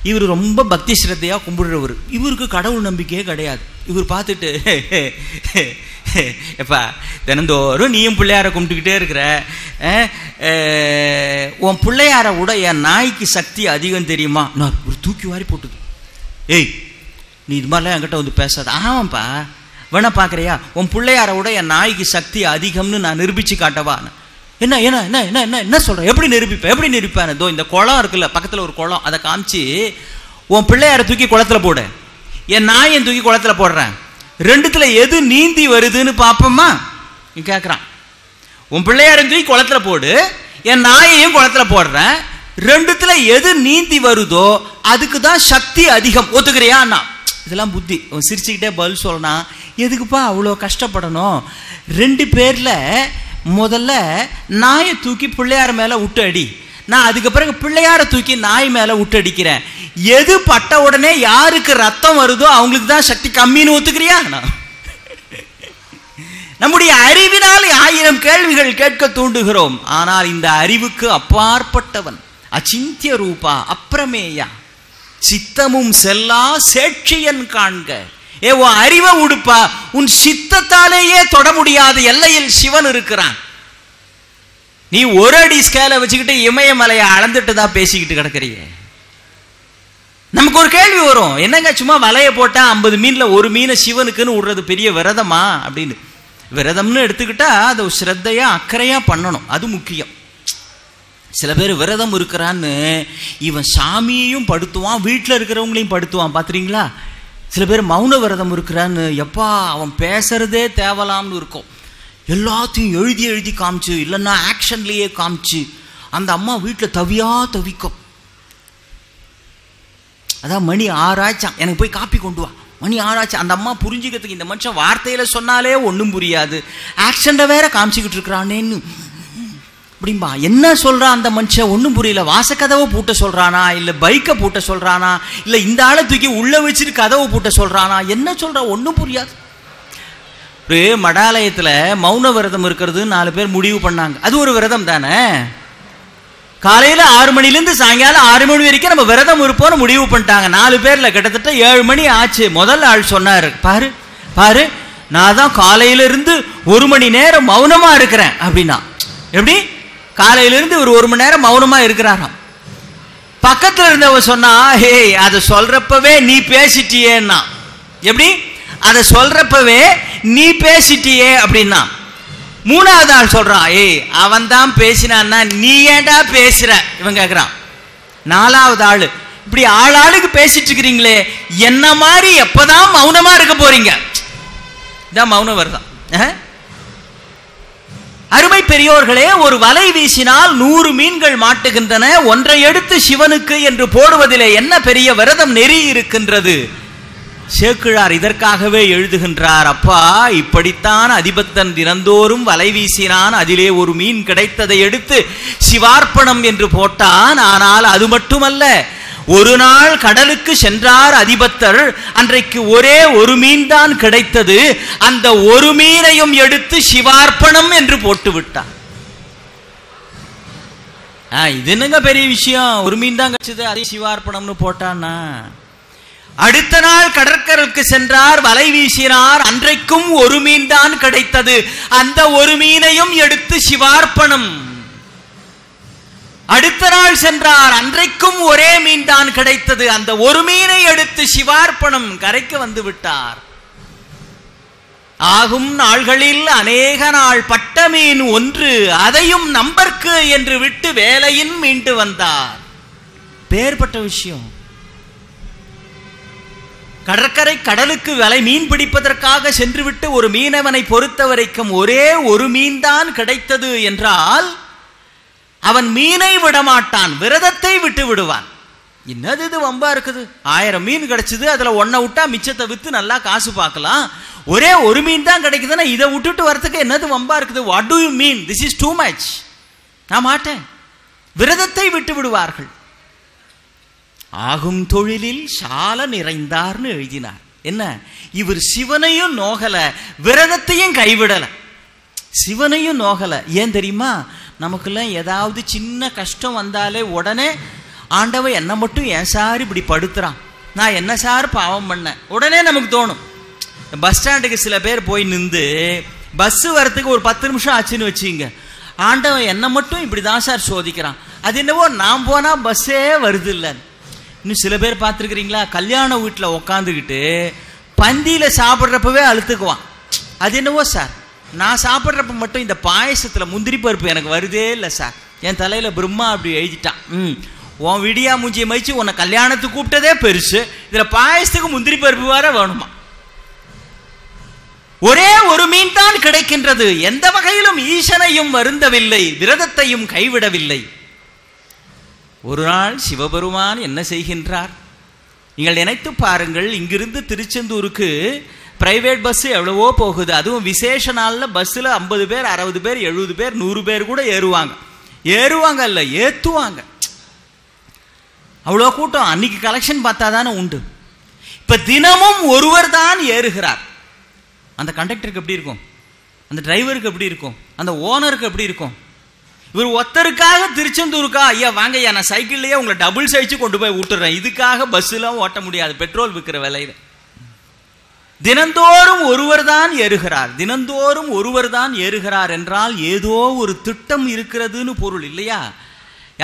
இவர் ரொம்ப பக்தி ஸ்ரத்தையா கும்பிடுறவர். இவருக்கு கடவுள் நம்பிக்கையே கிடையாது. இவர் பார்த்துட்டு எப்பா தினந்தோறும் நீயும் பிள்ளையார கும்பிட்டுக்கிட்டே இருக்கிற, உன் பிள்ளையார விட என் நாய்க்கு சக்தி அதிகம் தெரியுமா? நான் ஒரு தூக்கி வாரி போட்டுது. ஏய் நீ இது மாதிரிலாம் என்கிட்ட வந்து பேசாத. ஆமாப்பா வேணா பார்க்குறியா, உன் பிள்ளையார விட என் நாய்க்கு சக்தி அதிகம்னு நான் நிரூபிச்சு காட்டவா? என்ன என்ன என்ன என்ன என்ன என்ன சொல்கிறேன்? எப்படி நிரூபிப்பேன்? எப்படி நிரூபிப்பேன்? இதோ இந்த குளம் இருக்குல்ல, பக்கத்தில் ஒரு குளம், அதை காமிச்சு உன் பிள்ளையார தூக்கி குளத்துல போடு, என் நாயன் தூக்கி குளத்துல போடுறேன், ரெண்டுத்துல எது நீந்தி வருதுன்னு பார்ப்போமா நீ கேட்குறான். உன் பிள்ளையாரையும் தூக்கி குளத்துல போடு, என் நாயையும் குளத்துல போடுறேன், ரெண்டுத்துல எது நீந்தி வருதோ அதுக்கு தான் சக்தி அதிகம். ஒத்துக்கிறியா? இதெல்லாம் புத்தி. அவன் சிரிச்சுக்கிட்டே பதில் சொல்லணும். எதுக்குப்பா அவ்வளோ கஷ்டப்படணும்? 2 பேர்ல முதல்ல நாயை தூக்கி பிள்ளையார மேல விட்டு அடி, நான் அதுக்கு பிறகு பிள்ளையார தூக்கி நாய் மேல விட்டு அடிக்கிறேன். எது பட்ட உடனே யாருக்கு ரத்தம் வருதோ அவங்களுக்கு தான் சக்தி கம்மின்னு ஒத்துக்கிறியா? நம்முடைய அறிவினால் 1000 கேள்விகள் கேட்க தூண்டுகிறோம். ஆனால் இந்த அறிவுக்கு அப்பாற்பட்டவன் அச்சிந்திய ரூபா அப்பிரமேயா சித்தமும் செல்லா சேட்சியன் காண்க. உன் அறிவை உடுப்பா, உன் சித்தத்தாலேயே தொட முடியாத எல்லையில் சிவன் இருக்கிறான். நீ ஒரு அடி ஸ்கேலை வச்சுக்கிட்டு இமயமலையை அளந்துட்டு தான் பேசிக்கிட்டு கிடக்குறீங்க. நமக்கு ஒரு கேள்வி வரும், என்னங்க சும்மா வலைய போட்டா 50 மீன்ல ஒரு மீனை சிவனுக்குன்னு விடுறது பெரிய விரதமா அப்படின்னு. விரதம்னு எடுத்துக்கிட்டா அதை ஸ்ரத்தையா அக்கறையா பண்ணணும், அது முக்கியம். சில பேர் விரதம் இருக்கிறான்னு இவன் சாமியையும் படுத்துவான், வீட்டில் இருக்கிறவங்களையும் படுத்துவான். பார்த்துறீங்களா? சில பேர் மௌன விரதம் இருக்கிறான்னு எப்பா அவன் பேசுறதே தேவலாம்னு இருக்கும். எல்லாத்தையும் எழுதி எழுதி காமிச்சு, இல்லைன்னா ஆக்ஷன்லேயே காமிச்சு அந்த அம்மா வீட்டில் தவிக்கும். அதான் மணி 6 ஆச்சான், எனக்கு போய் காப்பி கொண்டு வா, மணி 6 ஆச்சு. அந்த அம்மா புரிஞ்சுக்கிறதுக்கு இந்த மனுஷன் வார்த்தையில சொன்னாலே ஒன்றும் புரியாது, ஆக்ஷன்ல வேற காமிச்சிக்கிட்டு இருக்கிறானேன்னு அப்படிம்பா. என்ன சொல்றான் அந்த மனுஷன்? ஒன்றும் புரியல. வாசக்கதவை பூட்ட சொல்றானா, இல்லை பைக்கை பூட்ட சொல்றானா, இல்லை இந்த ஆளை தூக்கி உள்ள வச்சுட்டு கதவை பூட்ட சொல்றானா, என்ன சொல்றான்? ஒன்றும் புரியாது. ஒரு மடாலயத்தில் மௌன விரதம் இருக்கிறது 4 பேர் முடிவு பண்ணாங்க. அது ஒரு விரதம் தானே. காலையில் 6 மணிலேருந்து சாயங்காலம் 6 மணி வரைக்கும் நம்ம விரதம் இருப்போம்னு முடிவு பண்ணிட்டாங்க. 4 பேர்ல கிட்டத்தட்ட 7 மணி ஆச்சு. முதல் ஆள் சொன்னார், பாரு பாரு நான் தான் காலையிலிருந்து 1 மணி நேரம் மௌனமா இருக்கிறேன் அப்படின்னா. எப்படி? காலையிலிருந்து ஒரு 1 மணி நேரம் மௌனமா இருக்கிறாராம். பக்கத்துல இருந்தவ சொன்னா, ஹே அதை சொல்றப்பவே நீ பேசிட்டியேன்னா. எப்படி? அதை சொல்றப்பவே நீ பேசிட்டியே அப்படின்னா. 3வது ஆள் சொல்றான், ஏய் அவன் தான் பேசினான்னா நீ ஏண்டா பேசுற இவன் கேட்கிறான். 4வது ஆளு, இப்படி ஆளாளுக்கு பேசிட்டு இருக்கிறீங்களே, என்ன மாதிரி எப்பதான் மௌனமா இருக்க போறீங்க? இதான் மௌன விரதம். அருமை பெரியோர்களே, ஒரு வலை வீசினால் 100 மீன்கள் மாட்டுகின்றன, ஒன்றை எடுத்து சிவனுக்கு என்று போடுவதிலே என்ன பெரிய விரதம் நெறி இருக்கின்றது? சேக்கிழார் இதற்காகவே எழுதுகின்றார், அப்பா இப்படித்தான் அதிபத்தன் தினந்தோறும் வலை வீசினான், அதிலே ஒரு மீன் கிடைத்ததை எடுத்து சிவார்ப்பணம் என்று போட்டான். ஆனால் அது மட்டுமல்ல, ஒரு நாள் கடலுக்கு சென்றார் அதிபத்தர், அன்றைக்கு ஒரே ஒரு மீன் தான் கிடைத்தது, அந்த ஒரு மீனையும் எடுத்து சிவார்ப்பணம் என்று போட்டு விட்டார். இது என்னங்க பெரிய விஷயம், ஒரு மீன் தான் கிடைச்சது, அதே சிவார்ப்பணம்னு போட்டான்னா. அடுத்த நாள் கடற்கரைக்கு சென்றார், வலை வீசினார், அன்றைக்கும் ஒரு மீன் தான் கிடைத்தது. அந்த ஒரு மீனையும் எடுத்து சிவார்ப்பணம். அடுத்த நாள் சென்றார், அன்றைக்கும் ஒரே மீன் தான் கிடைத்தது. அந்த ஒரு மீனை எடுத்து சிவார்ப்பணம். கரைக்கு வந்து விட்டார். ஆகும் நாள்களில் அநேக நாள் பட்ட மீன் ஒன்று, அதையும் நம்பர்க்கு என்று விட்டு வேலையின் மீண்டு வந்தார். பேர்பட்ட விஷயம். கடற்கரை கடலுக்கு வலை மீன் பிடிப்பதற்காக சென்றுவிட்டு ஒரு மீனவனை பொறுத்த வரைக்கும் ஒரே ஒரு மீன் தான் கிடைத்தது என்றால் அவன் மீனை விடமாட்டான், விரதத்தை விட்டு விடுவான். என்னது இது வம்பா இருக்குது, 1000 மீன் கிடைச்சது, அதுல ஒன்ன விட்டா மிச்சத்தை வித்து நல்லா காசு பார்க்கலாம், ஒரே ஒரு மீன் தான் கிடைக்குதுன்னா இதை விட்டுட்டு வரதுக்கு என்னது வம்பா இருக்குது, what to you mean, this is too much, நான் மாட்டேன். விரதத்தை விட்டு விடுவார்கள். ஆகும் தொழிலில் சால நிறைந்தார்னு எழுதினார். என்ன, இவர் சிவனையும் நோகல, விரதத்தையும் கைவிடல. சிவனையும் நோகல. ஏன் தெரியுமா, நமக்கெல்லாம் ஏதாவது சின்ன கஷ்டம் வந்தாலே உடனே ஆண்டவன் என்ன மட்டும் ஏன் சார் இப்படி படுத்துறான், நான் என்ன சார் பாவம் பண்ண, உடனே நமக்கு தோணும். பஸ் ஸ்டாண்டுக்கு சில பேர் போய் நின்று பஸ் வரத்துக்கு ஒரு 10 நிமிஷம் ஆச்சுன்னு வச்சுங்க, ஆண்டவன் என்ன மட்டும் இப்படி தான் சார் சோதிக்கிறான், அது என்னவோ நான் போனா பஸ்ஸே வருது இல்லை. இன்னும் சில பேர் பார்த்துருக்கிறீங்களா, கல்யாண வீட்டில் உக்காந்துக்கிட்டு பந்தியில் சாப்பிட்றப்பவே அழுத்துக்குவான், அது என்னவோ சார் நான் சாப்பிட்றப்ப மட்டும் இந்த பாயசத்தில் முந்திரி பருப்பு எனக்கு வருதே இல்லை சார், என் தலையில் பிரம்மா அப்படி எழுதிட்டான், உன் விடியா மூஞ்சியை மதிச்சு உன்னை கல்யாணத்துக்கு கூப்பிட்டதே பெருசு, இதில் பாயசத்துக்கு முந்திரி பருப்பு வேற வேணுமா. ஒரே ஒரு மீன் தான் கிடைக்கின்றது. எந்த வகையிலும் ஈசனையும் வருந்தவில்லை, விரதத்தையும் கைவிடவில்லை. ஒரு நாள் சிவபெருமான் என்ன செய்கின்றார், நீங்கள் நினைத்து பாருங்கள். இங்கிருந்து திருச்செந்தூருக்கு பிரைவேட் பஸ் எவ்வளவோ போகுது, அதுவும் விசேஷ நாளில் பஸ்ஸில் 50 பேர் 60 பேர் 70 பேர் 100 பேர் கூட ஏறுவாங்க இல்லை ஏற்றுவாங்க. அவ்வளோ கூட்டம் அன்னைக்கு கலெக்ஷன் பார்த்தா தானே உண்டு. இப்போ தினமும் ஒருவர் தான் ஏறுகிறார். அந்த கண்டக்டருக்கு எப்படி இருக்கும், அந்த டிரைவருக்கு எப்படி இருக்கும், அந்த ஓனருக்கு எப்படி இருக்கும். இவர் ஒருத்தருக்காக திருச்செந்தூருக்கா, ஐயா வாங்க ஐயா நான் சைக்கிள்லேயே உங்களை டபுள் சைச்சு கொண்டு போய் விட்டுறேன், இதுக்காக பஸ்ஸெலாம் ஓட்ட முடியாது பெட்ரோல் விற்கிற விலையில். தினந்தோறும் ஒருவர் தான் ஏறுகிறார். தினந்தோறும் ஒருவர் தான் ஏறுகிறார் என்றால் ஏதோ ஒரு திட்டம் இருக்கிறதுன்னு பொருள் இல்லையா.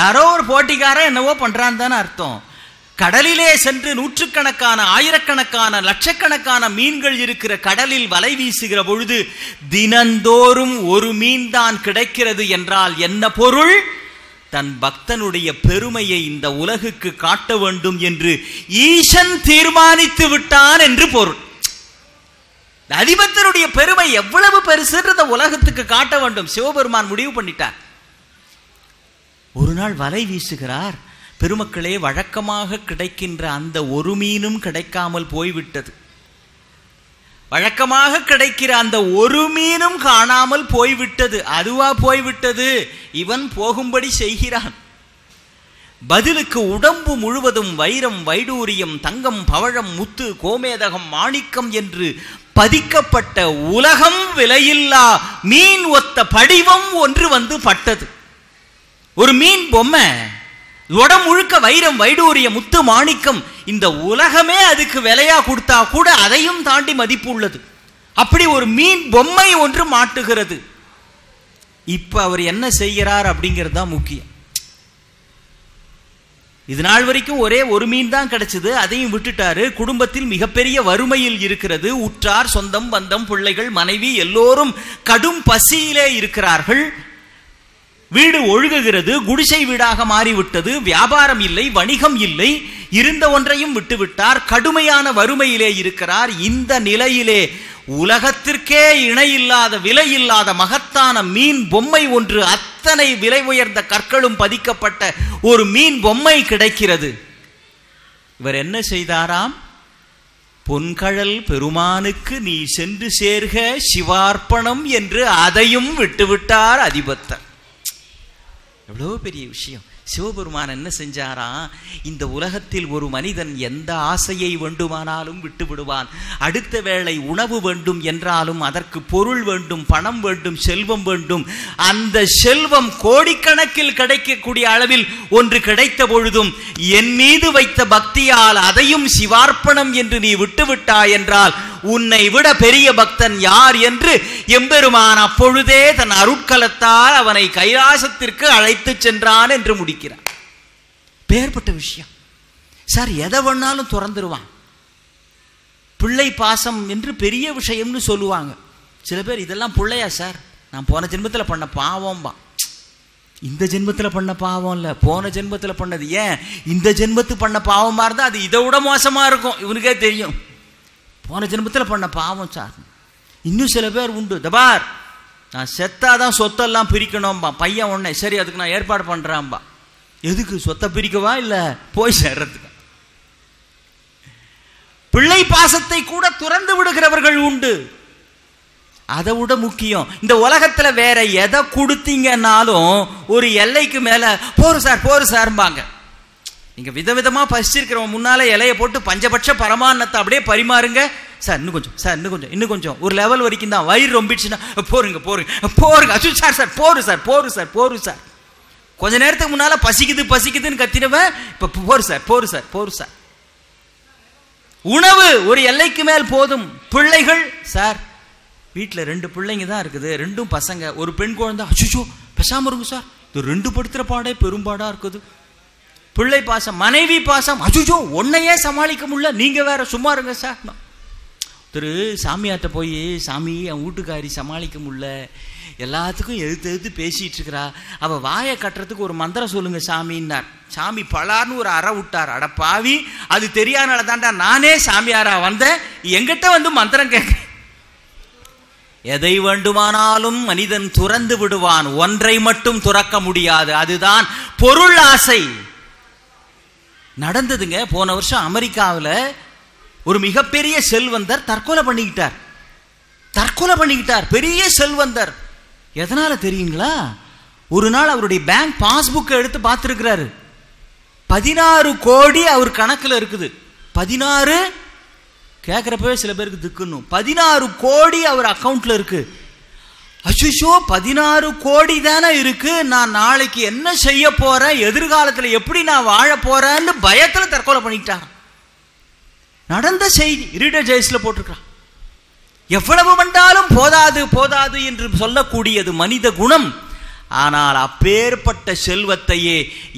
யாரோ ஒரு போட்டிக்காரன் என்னவோ பண்றான்னு தானே அர்த்தம். கடலிலே சென்று நூற்றுக்கணக்கான ஆயிரக்கணக்கான லட்சக்கணக்கான மீன்கள் இருக்கிற கடலில் வலை வீசுகிற பொழுது தினந்தோறும் ஒரு மீன் தான் கிடைக்கிறது என்றால் என்ன பொருள், தன் பக்தனுடைய பெருமையை இந்த உலகுக்கு காட்ட வேண்டும் என்று ஈசன் தீர்மானித்து விட்டான் என்று பொருள். அதிபத்தனுடைய பெருமை எவ்வளவு பெருசுன்றத உலகத்துக்கு காட்ட வேண்டும், சிவபெருமான் முடிவு பண்ணிட்டார். ஒரு நாள் வலை வீசுகிறார். பெருமக்களே, வழக்கமாக கிடைக்கின்ற அந்த ஒரு மீனும் கிடைக்காமல் போய்விட்டது. வழக்கமாக கிடைக்கிற அந்த ஒரு மீனும் காணாமல் போய்விட்டது. அதுவா போய்விட்டது, இவன் போகும்படி செய்கிறான். பதிலுக்கு உடம்பு முழுவதும் வைரம் வைடூரியம் தங்கம் பவழம் முத்து கோமேதகம் மாணிக்கம் என்று பதிக்கப்பட்ட உலகம் விலையில்லா மீன் ஒத்த படிவம் ஒன்று வந்து பட்டது. ஒரு மீன் பொம்மை, உடம்பு முழுக்க வைரம் வைடூரிய முத்து மாணிக்கம், இந்த உலகமே அதுக்கு விலையா கொடுத்தா கூட அதையும் தாண்டி மதிப்பு உள்ளது. அப்படி ஒரு மீன் பொம்மை ஒன்று மாட்டுகிறது. இப்ப அவர் என்ன செய்கிறார் அப்படிங்கிறது தான் முக்கியம். இது நாள் வரைக்கும் ஒரே ஒரு மீன் தான் கிடைச்சது, அதையும் விட்டுட்டாரு. குடும்பத்தில் மிகப்பெரிய வறுமையில் இருக்கிறது. உற்றார் சொந்தம் பந்தம் பிள்ளைகள் மனைவி எல்லோரும் கடும் பசியிலே இருக்கிறார்கள். வீடு ஒழுகுகிறது, குடிசை வீடாக மாறிவிட்டது. வியாபாரம் இல்லை, வணிகம் இல்லை, இருந்த ஒன்றையும் விட்டுவிட்டார். கடுமையான வறுமையிலே இருக்கிறார். இந்த நிலையிலே உலகத்திற்கே இணையில்லாத விலையில்லாத மகத்தான மீன் பொம்மை ஒன்று, அத்தனை விலை உயர்ந்த கற்களும் பதிக்கப்பட்ட ஒரு மீன் பொம்மை கிடைக்கிறது. இவர் என்ன செய்தாராம், பொன்கழல் பெருமானுக்கு நீ சென்று சேர்க சிவார்ப்பணம் என்று அதையும் விட்டுவிட்டார் அதிபத்தர். எவ்வளவு பெரிய விஷயம். சிவபெருமான் என்ன செஞ்சாராம், இந்த உலகத்தில் ஒரு மனிதன் எந்த ஆசையை வேண்டுமானாலும் விட்டு விடுவான். அடுத்த வேளை உணவு வேண்டும் என்றாலும் அதற்கு பொருள் வேண்டும், பணம் வேண்டும், செல்வம் வேண்டும். அந்த செல்வம் கோடிக்கணக்கில் கிடைக்கக்கூடிய அளவில் ஒன்று கிடைத்த பொழுதும் என் மீது வைத்த பக்தியால் அதையும் சிவார்ப்பணம் என்று நீ விட்டுவிட்டாய் என்றால் உன்னை விட பெரிய பக்தன் யார் என்று எம்பெருமான் அப்பொழுதே தன் அருட்கலத்தால் அவனை கைலாசத்திற்கு அழைத்து சென்றான் என்று முடிக்கிறார். பேர்பட்ட விஷயம் சார். எதை வேணாலும் துறந்துருவான். பிள்ளை பாசம் என்று பெரிய விஷயம்னு சொல்லுவாங்க. சில பேர் இதெல்லாம் பிள்ளையா சார், நான் போன ஜென்மத்தில் பண்ண பாவம்பா. இந்த ஜென்மத்தில் பண்ண பாவம் இல்லை, போன ஜென்மத்தில் பண்ணது. ஏன் இந்த ஜென்மத்து பண்ண பாவமா இருந்தால் அது இதை விட மோசமா இருக்கும். இவனுக்கே தெரியும் போன ஜென்மத்தில் பண்ண பாவம் சார். இன்னும் சில பேர் உண்டு, தபார் நான் செத்தாதான் சொத்தெல்லாம் பிரிக்கணும்பா. பையன் உடனே சரி அதுக்கு நான் ஏற்பாடு பண்றான்பா. எதுக்கு? சொத்தை பிரிக்கவா இல்லை போய் சேர்றதுக்கு? பிள்ளை பாசத்தை கூட துறந்து விடுகிறவர்கள் உண்டு. அதை விட முக்கியம், இந்த உலகத்துல வேற எதை கொடுத்தீங்கன்னாலும் ஒரு எல்லைக்கு மேல போரு சார் போரு சார்பாங்க. நீங்க விதவிதமா பசிச்சிருக்கிறவங்க முன்னால இலைய போட்டு பஞ்சபட்ச பரமான்னத்தை அப்படியே பரிமாறுங்க. சார் இன்னும் கொஞ்சம், சார் இன்னும் கொஞ்சம், இன்னும் கொஞ்சம், ஒரு லெவல் வரைக்கும் தான். வயிறு ரொம்பிடுச்சுன்னா போருங்க போருங்க போருங்க. அச்சு sir sir bore sir bore sir bore sir. கொஞ்ச நேரத்துக்கு முன்னால பசிக்குது பசிக்குதுன்னு கத்தினவன் இப்ப bore sir bore sir bore sir. உணவு ஒரு எல்லைக்கு மேல் போதும். பிள்ளைகள் சார் வீட்டில் 2 பிள்ளைங்க தான் இருக்குது, 2 பசங்க, ஒரு பெண் குழந்தை. அச்சுச்சோ பேசாம இருங்க சார், இது 2 படுத்துற பாடே பெரும்பாடா இருக்குது. பிள்ளை பாசம், மனைவி பாசம். அச்சுச்சோ ஒன்னையே சமாளிக்க முடியல, நீங்க வேற சும்மா இருங்க சார். திரு சாமியார்ட்ட போய், சாமி என் வீட்டுக்காரி சமாளிக்க முடியல, எல்லாத்துக்கும் எதிர்த்து எதிர்த்து பேசிட்டு இருக்கிறா, அவ வாயை கட்டுறதுக்கு ஒரு மந்திரம் சொல்லுங்க சாமின்னார். சாமி பலார்னு ஒரு அறை விட்டார். அட பாவி, அது தெரியாதனால தாண்டா நானே சாமியாரா வந்தேன், எங்கிட்ட வந்து மந்திரம் கேட்க. எதை வேண்டுமானாலும் மனிதன் துறந்து விடுவான், ஒன்றை மட்டும் துறக்க முடியாது, அதுதான் பொருள் ஆசை. நடந்ததுங்க. போன வருஷம் அமெரிக்காவில் ஒரு மிகப்பெரிய செல்வந்தர் தற்கொலை பண்ணிக்கிட்டார். தற்கொலை பண்ணிக்கிட்டார், பெரிய செல்வந்தர். எதனால தெரியுங்களா? ஒரு நாள் அவருடைய பேங்க் பாஸ்புக்கை எடுத்து பார்த்துருக்கிறாரு. 16 கோடி அவர் கணக்கில் இருக்குது. 16 கேட்குறப்பவே சில பேருக்கு திக்குன்னும். 16 கோடி அவர் அக்கௌண்ட்ல இருக்கு. அச்சுஷோ 16 கோடி தானே இருக்கு, நான் நாளைக்கு என்ன செய்ய போறேன், எதிர்காலத்தில் எப்படி நான் வாழ போறேன்னு பயத்தில் தற்கொலை பண்ணிக்கிட்டார். நடந்த செய்தி ரீடர் ஜெய்ஸ்ல போட்டிருக்கிறான். எவ்வளவு வந்தாலும் போதாது போதாது என்று சொல்லக்கூடியது மனித குணம். ஆனால் அப்பேற்பட்ட செல்வத்தையே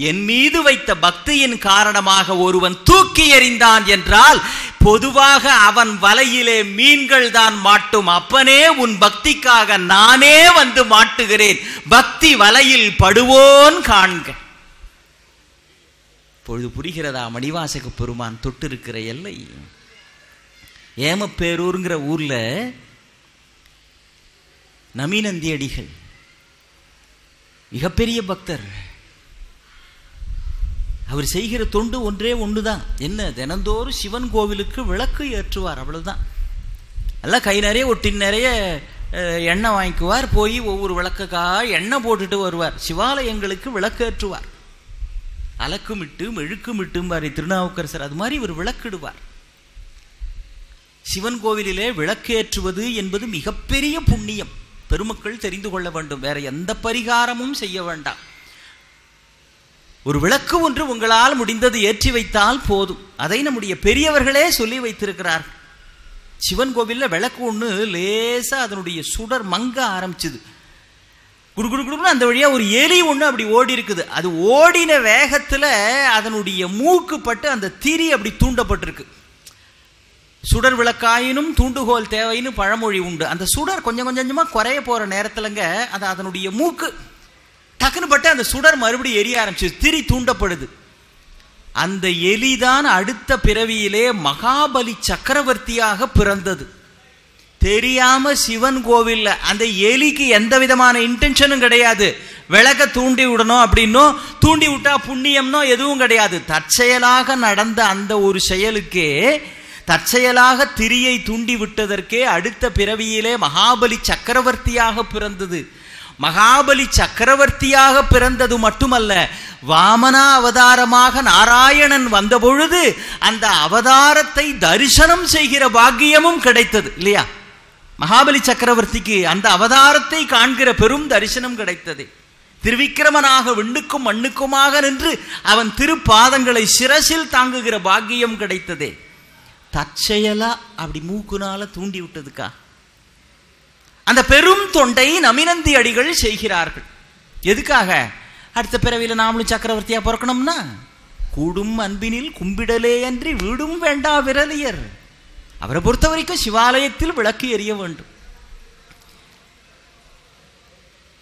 என் மீது வைத்த பக்தியின் காரணமாக ஒருவன் தூக்கி எறிந்தான் என்றால் பொதுவாக அவன் வலையிலே மீன்கள் தான் மாட்டும். அப்பனே உன் பக்திக்காக நானே வந்து மாட்டுகிறேன், பக்தி வலையில் படுவோன் காண்க. பொழுது புரிகிறதா? மணிவாசக பெருமான் தொட்டிருக்கிற எல்லை. ஏமப்பேரூருங்கிற ஊர்ல நமிநந்தியடிகள் மிகப்பெரிய பக்தர். அவர் செய்கிற தொண்டு ஒன்றே ஒன்றுதான். என்ன? தினந்தோறும் சிவன் கோவிலுக்கு விளக்கு ஏற்றுவார், அவ்வளவுதான். எல்லாம் கை நிறைய ஒரு டின் நிறைய எண்ணெய் வாங்கிக்குவார், போய் ஒவ்வொரு விளக்குக்காக எண்ணெய் போட்டுட்டு வருவார். சிவாலயங்களுக்கு விளக்கு ஏற்றுவார். அலக்குமிட்டு மெழுக்குமிட்டு மாதிரி திருநாவுக்கரசர் அது மாதிரி இவர் விளக்கிடுவார். சிவன் கோவிலிலே விளக்கேற்றுவது என்பது மிகப்பெரிய புண்ணியம். பெருமக்கள் தெரிந்து கொள்ள வேண்டும். வேற எந்த பரிகாரமும் செய்ய வேண்டாம். ஒரு விளக்கு ஒன்று உங்களால் முடிந்தது ஏற்றி வைத்தால் போதும். அதை நம்முடைய பெரியவர்களே சொல்லி வைத்திருக்கிறார். சிவன் கோவில்ல விளக்கு ஒன்று லேசா அதனுடைய சுடர் மங்க ஆரம்பிச்சுது. குடுகுடுன்னு அந்த வழியா ஒரு எலி ஒன்று அப்படி ஓடி இருக்குது. அது ஓடின வேகத்துல அதனுடைய மூக்கு பட்டு அந்த திரி அப்படி தூண்டப்பட்டிருக்கு. சுடர் விளக்காயினும் தூண்டுகோல் தேவைன்னு பழமொழி உண்டு. அந்த சுடர் கொஞ்சம் கொஞ்சமா குறைய போற நேரத்துலங்க அது அதனுடைய மூக்கு டக்குன்னு பட்டு அந்த சுடர் மறுபடியும் எரிய ஆரம்பிச்சு, திரி தூண்டப்படுது. அந்த எலிதான் அடுத்த பிறவியிலே மகாபலி சக்கரவர்த்தியாக பிறந்தது. தெரியாம சிவன் கோவில்ல அந்த எலிக்கு எந்த விதமான இன்டென்ஷனும் கிடையாது. விளக்க தூண்டி விடணும் அப்படின்னும் தூண்டி விட்டா புண்ணியம்னோ எதுவும் கிடையாது. தற்செயலாக நடந்த அந்த ஒரு செயலுக்கே, தற்செயலாக திரியை தூண்டி விட்டதற்கே அடுத்த பிறவியிலே மகாபலி சக்கரவர்த்தியாக பிறந்தது. மகாபலி சக்கரவர்த்தியாக பிறந்தது மட்டுமல்ல, வாமனா அவதாரமாக நாராயணன் வந்த பொழுது அந்த அவதாரத்தை தரிசனம் செய்கிற பாக்கியமும் கிடைத்தது இல்லையா? மகாபலி சக்கரவர்த்திக்கு அந்த அவதாரத்தை காண்கிற பெரும் தரிசனம் கிடைத்தது. திருவிக்கிரமனாக விண்ணுக்கும் மண்ணுக்குமாக நின்று அவன் திருப்பாதங்களை சிரசில் தாங்குகிற பாக்கியம் கிடைத்ததே. தற்செயலா அப்படி மூக்குனால தூண்டி விட்டதுக்கா? அந்த பெரும் தொண்டை நமினந்தி அடிகள் செய்கிறார்கள். எதுக்காக? அடுத்த பிறவியில நாமளும் சக்கரவர்த்தியா பிறக்கணும்னா கூடும் அன்பினில் கும்பிடலே அன்றி வீடும் வேண்டா விரலியர். அவரை பொறுத்த வரைக்கும் சிவாலயத்தில் விளக்கு எரிய வேண்டும்.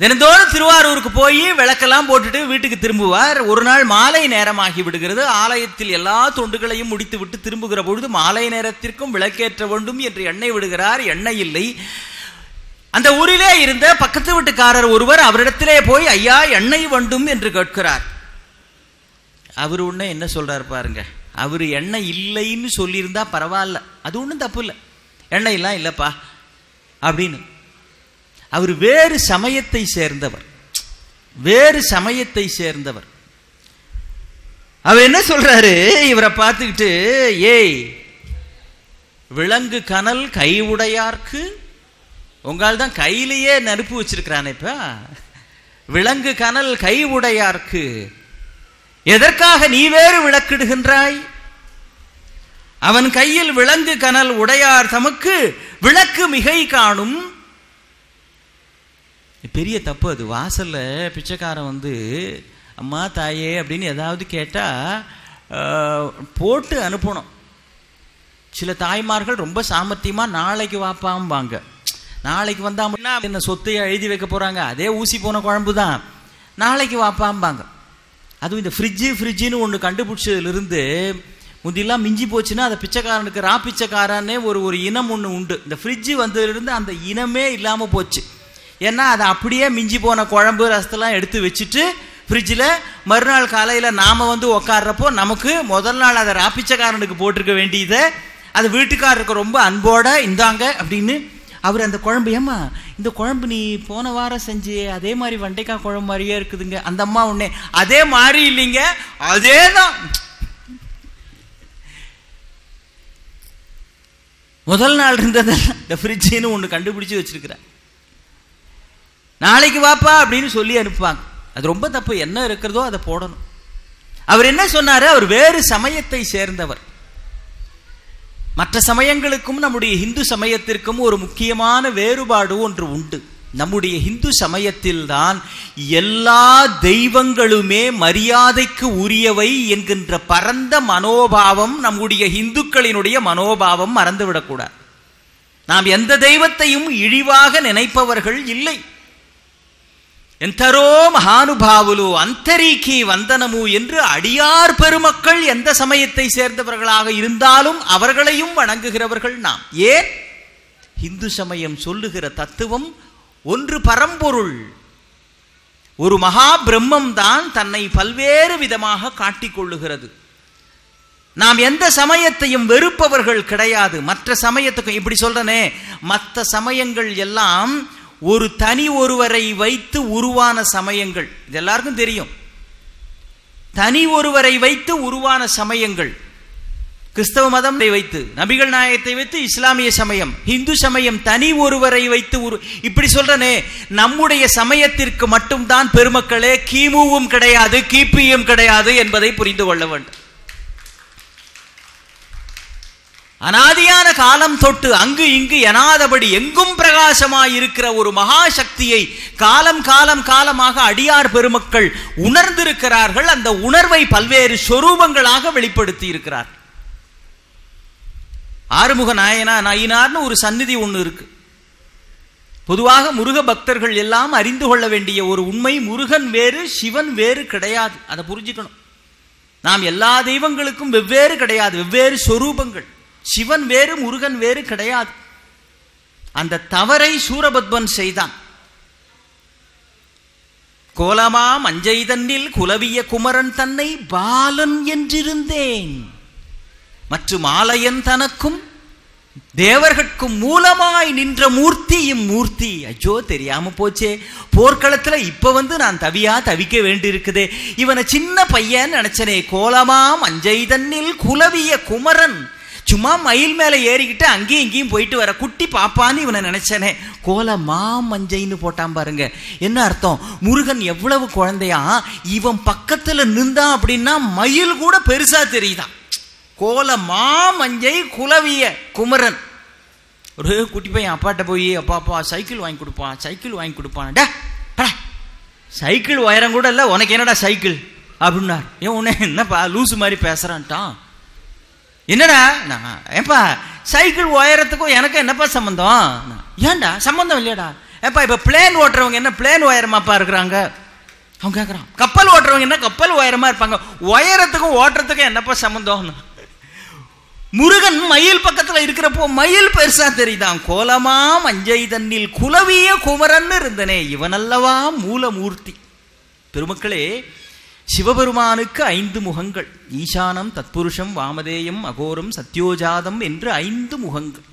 தினந்தோறும் திருவாரூருக்கு போய் விளக்கெல்லாம் போட்டுட்டு வீட்டுக்கு திரும்புவார். ஒரு நாள் மாலை நேரமாகி விடுகிறது. ஆலயத்தில் எல்லா தொண்டுகளையும் முடித்து விட்டு திரும்புகிற பொழுது மாலை நேரத்திற்கும் விளக்கேற்ற வேண்டும் என்று எண்ணெய் விடுகிறார். எண்ணெய் இல்லை. அந்த ஊரிலே இருந்த பக்கத்து வீட்டுக்காரர் ஒருவர் அவரிடத்திலே போய் ஐயா எண்ணெய் வேண்டும் என்று கேட்கிறார். அவர் ஒண்ணு என்ன சொல்றாரு பாருங்க. அவர் எண்ணெய் இல்லைன்னு சொல்லியிருந்தா பரவாயில்ல, அது ஒன்றும் தப்பு இல்லை, எண்ணெயெல்லாம் இல்லைப்பா அப்படின்னு. அவர் வேறு சமயத்தை சேர்ந்தவர், வேறு சமயத்தை சேர்ந்தவர். அவர் என்ன சொல்றாரு, இவரை பார்த்துக்கிட்டு, ஏய் விலங்கு கனல் கை உடையார்க்கு, உங்களால் தான் கையிலேயே நெருப்பு வச்சிருக்கிறானே இப்ப, விலங்கு கனல் கை உடையார்க்கு எதற்காக நீ வேறு விளக்கிடுகின்றாய்? அவன் கையில் விலங்கு கனல் உடையார் தமக்கு விளக்கு மிகை காணும். பெரிய தப்பு அது. வாசல்ல பிச்சைக்காரன் வந்து அம்மா தாயே அப்படின்னு ஏதாவது கேட்டா போட்டு அனுப்பணும். சில தாய்மார்கள் ரொம்ப சாமர்த்தியமா நாளைக்கு வாப்பாம்பாங்க. நாளைக்கு வந்தா என்ன சொத்தையா எழுதி வைக்க போறாங்க, அதே ஊசி போன குழம்பு தான், நாளைக்கு வாப்பாம்பாங்க. அதுவும் இந்த ஃப்ரிட்ஜுன்னு ஒன்று கண்டுபிடிச்சதுலேருந்து முந்தியெல்லாம் மிஞ்சி போச்சுன்னா அதை பிச்சைக்காரனுக்கு ரா பிச்சைக்காரனே ஒரு இனம் ஒன்று உண்டு. இந்த ஃப்ரிட்ஜு வந்ததுலேருந்து அந்த இனமே இல்லாமல் போச்சு. ஏன்னா அதை அப்படியே மிஞ்சி போன குழம்பு ரசத்தெல்லாம் எடுத்து வச்சுட்டு ஃப்ரிட்ஜில் மறுநாள் காலையில் நாம் வந்து உக்காடுறப்போ நமக்கு முதல் நாள் அதை ராப்பிச்சக்காரனுக்கு போட்டிருக்க வேண்டியதை அது வீட்டுக்காரருக்கு ரொம்ப அன்போட இந்தாங்க அப்படின்னு அவர் அந்த குழம்பு, ஏம்மா இந்த குழம்பு நீ போன வாரம் செஞ்சு அதே மாதிரி வெண்டைக்காய் குழம்பு மாதிரியே இருக்குதுங்க. அந்த அம்மா உடனே அதே மாதிரி இல்லைங்க, அதே தான் முதல் நாள் இருந்தது. இந்த ஃப்ரிட்ஜுன்னு ஒன்று கண்டுபிடிச்சு வச்சிருக்கிறேன், நாளைக்கு வாப்பா அப்படின்னு சொல்லி அனுப்புவாங்க. அது ரொம்ப தப்பு. என்ன இருக்கிறதோ அதை போடணும். அவர் என்ன சொன்னாரு, அவர் வேறு சமயத்தை சேர்ந்தவர். மற்ற சமயங்களுக்கும் நம்முடைய இந்து சமயத்திற்கும் ஒரு முக்கியமான வேறுபாடு ஒன்று உண்டு. நம்முடைய இந்து சமயத்தில் தான் எல்லா தெய்வங்களுமே மரியாதைக்கு உரியவை என்கின்ற பரந்த மனோபாவம் நம்முடைய இந்துக்களினுடைய மனோபாவம் மறந்துவிடக்கூடாது. நாம் எந்த தெய்வத்தையும் இழிவாக நினைப்பவர்கள் இல்லை. ఎంతరో మహానుభావులు అంతరీకి వందనము என்று அடியார் பெருமக்கள் எந்த சமயத்தை சேர்ந்தவர்களாக இருந்தாலும் அவர்களையும் வணங்குகிறவர்கள் நாம். ஏன்? இந்து சமயம் சொல்லுகிற தத்துவம் ஒன்று பரம்பொருள், ஒரு மகா பிரம்மம் தான் தன்னை பல்வேறு விதமாக காட்டிக்கொள்ளுகிறது. நாம் எந்த சமயத்தையும் வெறுப்பவர்கள் கிடையாது. மற்ற சமயத்துக்கும் இப்படி சொல்றனே, மற்ற சமயங்கள் எல்லாம் ஒரு தனி ஒருவரை வைத்து உருவான சமயங்கள், இது எல்லாருக்கும் தெரியும். தனி ஒருவரை வைத்து உருவான சமயங்கள். கிறிஸ்தவ மதம் வைத்து, நபிகள் நாயகத்தை வைத்து இஸ்லாமிய சமயம், இந்து சமயம் தனி ஒருவரை வைத்து இப்படி சொல்றனே. நம்முடைய சமயத்திற்கு மட்டும்தான் பெருமக்களே கிமுவும் கிடையாது, கிபியும் கிடையாது என்பதை புரிந்து கொள்ள வேண்டும். அனாதியான காலம் தொட்டு அங்கு இங்கு எனாதபடி எங்கும் பிரகாசமாய் இருக்கிற ஒரு மகா சக்தியை காலம் காலம் காலமாக அடியார் பெருமக்கள் உணர்ந்திருக்கிறார்கள். அந்த உணர்வை பல்வேறு சொரூபங்களாக வெளிப்படுத்தி இருக்கிறார். ஆறுமுக நாயனார்னு ஒரு சந்நிதி ஒன்று இருக்கு. பொதுவாக முருக பக்தர்கள் எல்லாம் அறிந்து கொள்ள வேண்டிய ஒரு உண்மை, முருகன் வேறு சிவன் வேறு கிடையாது. அதை புரிஞ்சுக்கணும். நாம் எல்லா தெய்வங்களுக்கும் வெவ்வேறு கிடையாது, வெவ்வேறு சொரூபங்கள். சிவன் வேறு முருகன் வேறு கிடையாது. அந்த தவறை சூரபத்மன் செய்தான். கோலமா மஞ்சை தன்னில் குலவிய குமரன் தன்னை பாலன் என்றிருந்தேன் மற்றும் ஆலயன் தனக்கும் தேவர்கட்கு மூலமாய் நின்ற மூர்த்தி இம்மூர்த்தி. ஐயோ தெரியாம போச்சே, போர்க்களத்துல இப்ப நான் தவிக்க வேண்டி இருக்குதே. இவனை சின்ன பையன் நினைச்சனே, கோலமா மஞ்சை தன்னில் குலவிய குமரன். சும்மா மயில் மேல ஏறிக்கிட்டு அங்கேயும் இங்கேயும் போயிட்டு வர குட்டி பாப்பான்னு இவனை நினைச்சனே, கோலமா மஞ்சைன்னு போட்டான் பாருங்க. என்ன அர்த்தம்? முருகன் எவ்வளவு குழந்தையா, இவன் பக்கத்துல நின்றான் அப்படின்னா மயில் கூட பெருசா தெரியுதான். கோலமா மஞ்சை குலவிய குமரன். ஒரு குட்டி பையன் அப்பாட்ட போய், அப்பா சைக்கிள் வாங்கி கொடுப்பான். சைக்கிள் உயரம் கூட இல்ல, உனக்கு என்னடா சைக்கிள் அப்படின்னார். ஏன் உன்ன என்னப்பா லூசு மாதிரி பேசுறான்ட்டான். என்னடா ஏப்பா சைக்கிள் உயரத்துக்கும் எனக்கு என்னப்பா சம்பந்தம்? ஏன்டா சம்பந்தம் இல்லையாடா? ஏப்பா இப்ப பிளேன் ஓட்டுறவங்க என்ன பிளேன் உயரமாப்பா இருக்கிறாங்க? அவன் கேட்கறான். கப்பல் ஓட்டுறவங்க என்ன கப்பல் உயரமா இருப்பாங்க? உயரத்துக்கும் ஓட்டுறதுக்கும் என்னப்பா சம்பந்தம்? முருகன் மயில் பக்கத்துல இருக்கிறப்போ மயில் பெருசா தெரியுதான். கோலமா மஞ்சை தன்னில் குலவிய குமரன் இருந்தனே, இவனல்லவா மூலமூர்த்தி. பெருமக்களே, சிவபெருமானுக்கு 5 முகங்கள். ஈசானம், தத்புருஷம், வாமதேயம், அகோரம், சத்யோஜாதம் என்று 5 முகங்கள்.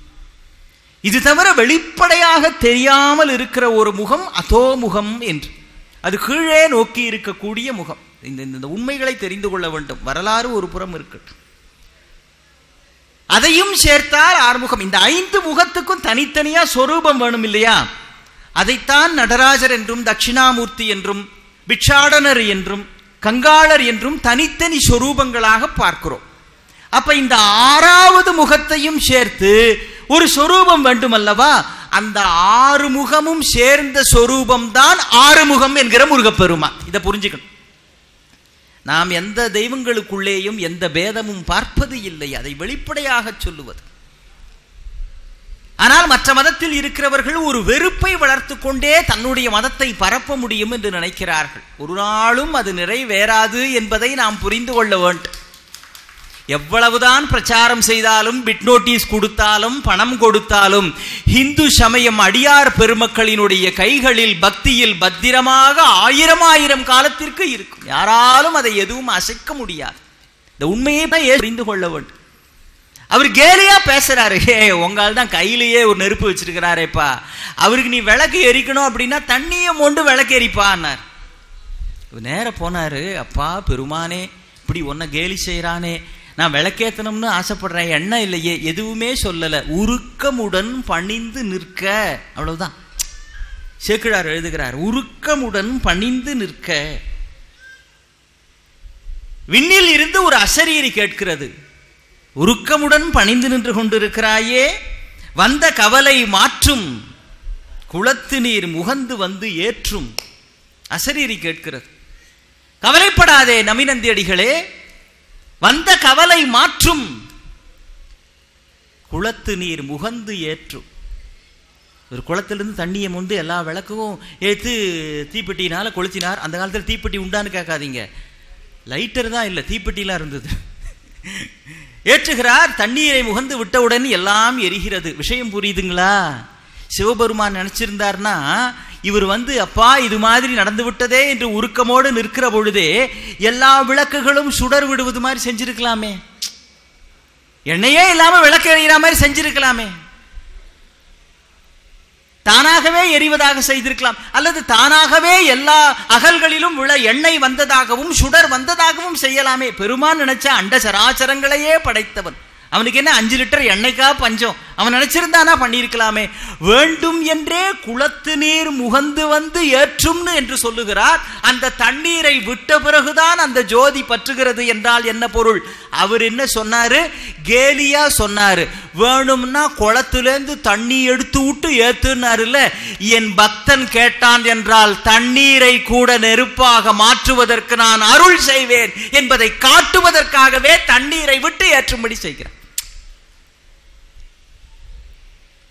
இது தவிர வெளிப்படையாக தெரியாமல் இருக்கிற ஒரு முகம் அதோமுகம் என்று, அது கீழே நோக்கி இருக்கக்கூடிய முகம். இந்த உண்மைகளை தெரிந்து கொள்ள வேண்டும். வரலாறு ஒரு புறம் இருக்கட்டும், அதையும் சேர்த்தால் 6 முகம். இந்த 5 முகத்துக்கும் தனித்தனியா சொரூபம் வேணும் இல்லையா? அதைத்தான் நடராஜர் என்றும் தட்சிணாமூர்த்தி என்றும் பிட்சாடனர் என்றும் கங்காளர் என்றும் தனித்தனி சொரூபங்களாக பார்க்கிறோம். அப்ப இந்த 6வது முகத்தையும் சேர்த்து ஒரு சொரூபம் வேண்டும் அல்லவா? அந்த 6 முகமும் சேர்ந்த சொரூபம் தான் 6 முகம் என்கிற முருகப்பெருமான். இதை புரிஞ்சுக்கணும். நாம் எந்த தெய்வங்களுக்குள்ளேயும் எந்த பேதமும் பார்ப்பது இல்லை, அதை வெளிப்படையாக சொல்லுவது. ஆனால் மற்ற மதத்தில் இருக்கிறவர்கள் ஒரு வெறுப்பை வளர்த்து கொண்டே தன்னுடைய மதத்தை பரப்ப முடியும் என்று நினைக்கிறார்கள். ஒரு நாளும் அது நிறைவேறாது என்பதை நாம் புரிந்து கொள்ள வேண்டும். எவ்வளவுதான் பிரச்சாரம் செய்தாலும், பிட் நோட்டீஸ் கொடுத்தாலும், பணம் கொடுத்தாலும், இந்து சமயம் அடியார் பெருமக்களினுடைய கைகளில் பக்தியில் பத்திரமாக 1000 காலத்திற்கு இருக்கும். யாராலும் அதை எதுவும் அசைக்க முடியாது. இந்த உண்மையை புரிந்து கொள்ள வேண்டும். அவர் கேலியா பேசுறாரு. உங்களால் தான் கையிலேயே ஒரு நெருப்பு வச்சிருக்கிறாரேப்பா, அவருக்கு நீ விளக்கு எரிக்கணும் அப்படின்னா தண்ணியை மொண்டு விளக்கு எரிப்பான்னார். நேர போனாரு. அப்பா பெருமானே, இப்படி ஒன்ன கேலி செய்யறானே, நான் விளக்கேத்தணும்னு ஆசைப்படுறேன், எண்ணெய் இல்லையே, எதுவுமே சொல்லல, உருக்கமுடன் பணிந்து நிற்க. அவ்வளவுதான். சேக்கிழார் எழுதுகிறார், உருக்கமுடன் பணிந்து நிற்க. விண்ணில் இருந்து ஒரு அசரீரி கேட்கிறது, உருக்கமுடன் பணிந்து நின்று கொண்டிருக்கிறாயே, வந்த கவலை மாற்றும், குளத்து நீர் முகந்து வந்து ஏற்றும். அசரீரி கேட்கிறது. கவலைப்படாதே நமிநந்தியடிகளே, வந்த கவலை மாற்றும், குளத்து நீர் முகந்து ஏற்றும். ஒரு குளத்திலிருந்து தண்ணியை முந்து எல்லா விளக்கும் ஏற்று தீப்பெட்டினால கொளுத்தினார். அந்த காலத்தில் தீப்பெட்டி உண்டான்னு கேட்காதீங்க, லைட்டர் தான் இல்லை, தீப்பெட்டிலாம் இருந்தது. ஏற்றுகிறார். தண்ணீரை முகந்து விட்டவுடன் எல்லாம் எரிகிறது. விஷயம் புரியுதுங்களா? சிவபெருமான் நினைச்சிருந்தார்னா இவர் அப்பா இது மாதிரி நடந்து விட்டதே என்று உருக்கமோடு நிற்கிற பொழுதே எல்லா விளக்குகளும் சுடர் விடுவது மாதிரி செஞ்சிருக்கலாமே, எண்ணெயே இல்லாம விளக்கு எரிகிற மாதிரி செஞ்சிருக்கலாமே, தானாகவே எரிவதாக செய்திருக்கலாம், அல்லது தானாகவே எல்லா அகல்களிலும் உள்ள எண்ணெய் வந்ததாகவும் சுடர் வந்ததாகவும் செய்யலாமே. பெருமான் நினைச்ச அண்ட சராச்சரங்களையே படைத்தவன், அவனுக்கு என்ன 5 லிட்டர் எண்ணெய்க்கா பஞ்சம்? அவன் நினைச்சிருந்தானா பண்ணியிருக்கலாமே. வேண்டும் என்றே குளத்து நீர் முகந்து வந்து ஏற்றும்னு என்று சொல்லுகிறார். அந்த தண்ணீரை விட்ட பிறகுதான் அந்த ஜோதி பற்றுகிறது என்றால் என்ன பொருள்? அவர் என்ன சொன்னாரு? கேலியா சொன்னாரு. வேணும்னா குளத்திலேருந்து தண்ணி எடுத்து விட்டு ஏத்துனாருல. என் பக்தன் கேட்டான் என்றால் தண்ணீரை கூட நெருப்பாக மாற்றுவதற்கு நான் அருள் செய்வேன் என்பதை காட்டுவதற்காகவே தண்ணீரை விட்டு ஏற்றும்படி செய்கிறார்.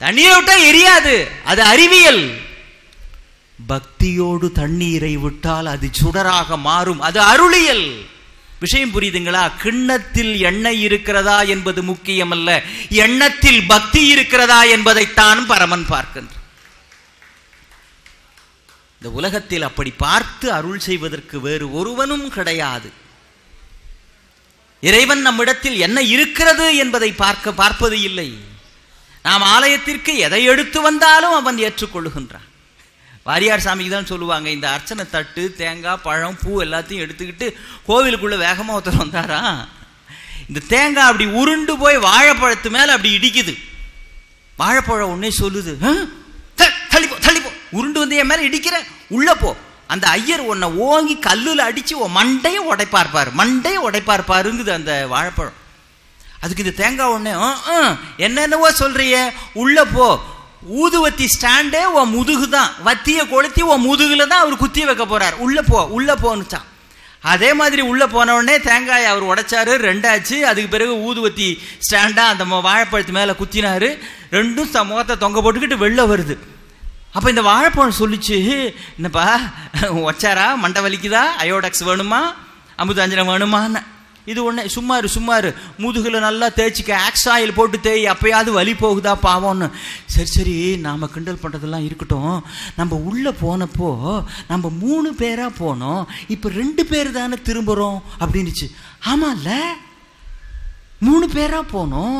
தண்ணீரை விட்டா எரியாது, அது அறிவியல். பக்தியோடு தண்ணீரை விட்டால் அது சுடராக மாறும், அது அருளியல். விஷயம் புரியுதுங்களா? கிண்ணத்தில் எண்ணெய் இருக்கிறதா என்பது முக்கியம் அல்ல, எண்ணத்தில் பக்தி இருக்கிறதா என்பதைத்தான் பரமன் பார்க்கின்றார். இந்த உலகத்தில் அப்படி பார்த்து அருள் செய்வதற்கு வேறு ஒருவனும் கிடையாது. இறைவன் நம்மிடத்தில் என்ன இருக்கிறது என்பதை பார்ப்பது இல்லை. நாம் ஆலயத்திற்கு எதை எடுத்து வந்தாலும் அவன் ஏற்றுக்கொள்ளுகின்றான். வாரியார் சாமிக்கு தான் சொல்லுவாங்க, இந்த அர்ச்சனை தட்டு, தேங்காய், பழம், பூ எல்லாத்தையும் எடுத்துக்கிட்டு கோவிலுக்குள்ள வேகமாக ஒருத்தர் வந்தாரா, இந்த தேங்காய் அப்படி உருண்டு போய் வாழைப்பழத்து மேல அப்படி இடிக்குது. வாழைப்பழம் உடனே சொல்லுது, தள்ளிப்போ தள்ளிப்போ, உருண்டு வந்து என் மேல இடிக்கிற, உள்ள போ. அந்த ஐயர் உன்னை ஓங்கி கல்லுல அடிச்சு மண்டையை உடைப்பார்ப்பாரு, மண்டையை உடைப்பார்ப்பாருங்குது அந்த வாழைப்பழம். அதுக்கு இந்த தேங்காய் உடனே என்னென்னவோ சொல்றிய, உள்ள போ, ஊதுவத்தி ஸ்டாண்டே உன் முதுகு தான், வத்திய கொளுத்தி உன் முதுகுல தான் அவர் குத்தி வைக்க போறார், உள்ள போ உள்ள போன்னுச்சான். அதே மாதிரி உள்ள போன உடனே தேங்காயை அவர் உடைச்சாரு, ரெண்டாச்சு. அதுக்கு பிறகு ஊதுவத்தி ஸ்டாண்டா அந்த வாழைப்பழத்து மேல குத்தினாரு, ரெண்டும் முகத்தை தொங்க போட்டுக்கிட்டு வெளில வருது. அப்ப இந்த வாழைப்பழம் சொல்லிச்சு, என்னப்பா வச்சாரா, மண்டை வலிக்குதா, அயோடெக்ஸ் வேணுமா, அமுதாஞ்சனம் வேணுமான்னு. இது ஒண்ணு, சும்மாரு சும்மாரு, முதுகுல நல்லா தேய்ச்சிக்க, ஆக்ஸ் ஆயில் போட்டு தேய், அப்பயாவது வலி போகுதா பாவம்னு. சரி சரி, நாம கிண்டல் பண்றதெல்லாம் இருக்கட்டும், நம்ம உள்ள போனப்போ நம்ம 3 பேரா போனோம், இப்ப 2 பேர் தானே திரும்புறோம் அப்படின்னுச்சு. ஆமா இல்ல, 3 பேரா போனோம்,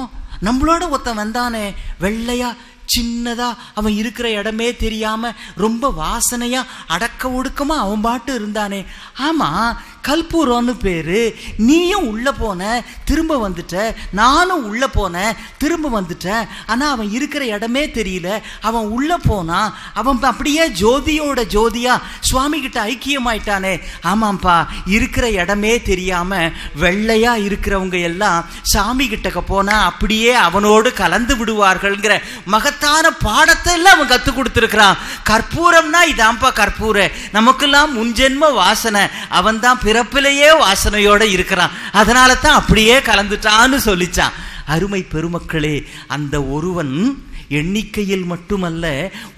நம்மளோட ஒருத்தன் வந்தானே வெள்ளையா சின்னதா, அவன் இருக்கிற இடமே தெரியாம ரொம்ப வாசனையா அடக்க ஒடுக்கமா அவன் பாட்டு இருந்தானே. ஆமா, கல்பூரம்னு பேரு, நீயும் உள்ள போன திரும்ப வந்துட்ட, நானும் உள்ள போனேன் திரும்ப வந்துட்டேன், ஆனா அவன் இருக்கிற இடமே தெரியல, அவன் உள்ள போனா அவன் அப்படியே ஜோதியோட ஜோதியா சுவாமி கிட்ட ஐக்கியமாயிட்டானே. ஆமாம்பா, இருக்கிற இடமே தெரியாம வெள்ளையா இருக்கிறவங்க எல்லாம் சாமி கிட்டக்க போனா அப்படியே அவனோடு கலந்து விடுவார்கள்ங்கிற மகத்தான பாடத்தை எல்லாம் அவன் கத்து கொடுத்திருக்கிறான். கற்பூரம்னா இதான்பா கற்பூர, நமக்கெல்லாம் முன்ஜென்ம வாசனை, அவன் தான் பிறப்பிலேயே வாசனையோட இருக்கிறான், அதனால தான் அப்படியே கலந்துட்டான்னு சொல்லிச்சான். அருமை பெருமக்களே, அந்த ஒருவன் எண்ணிக்கையில் மட்டுமல்ல,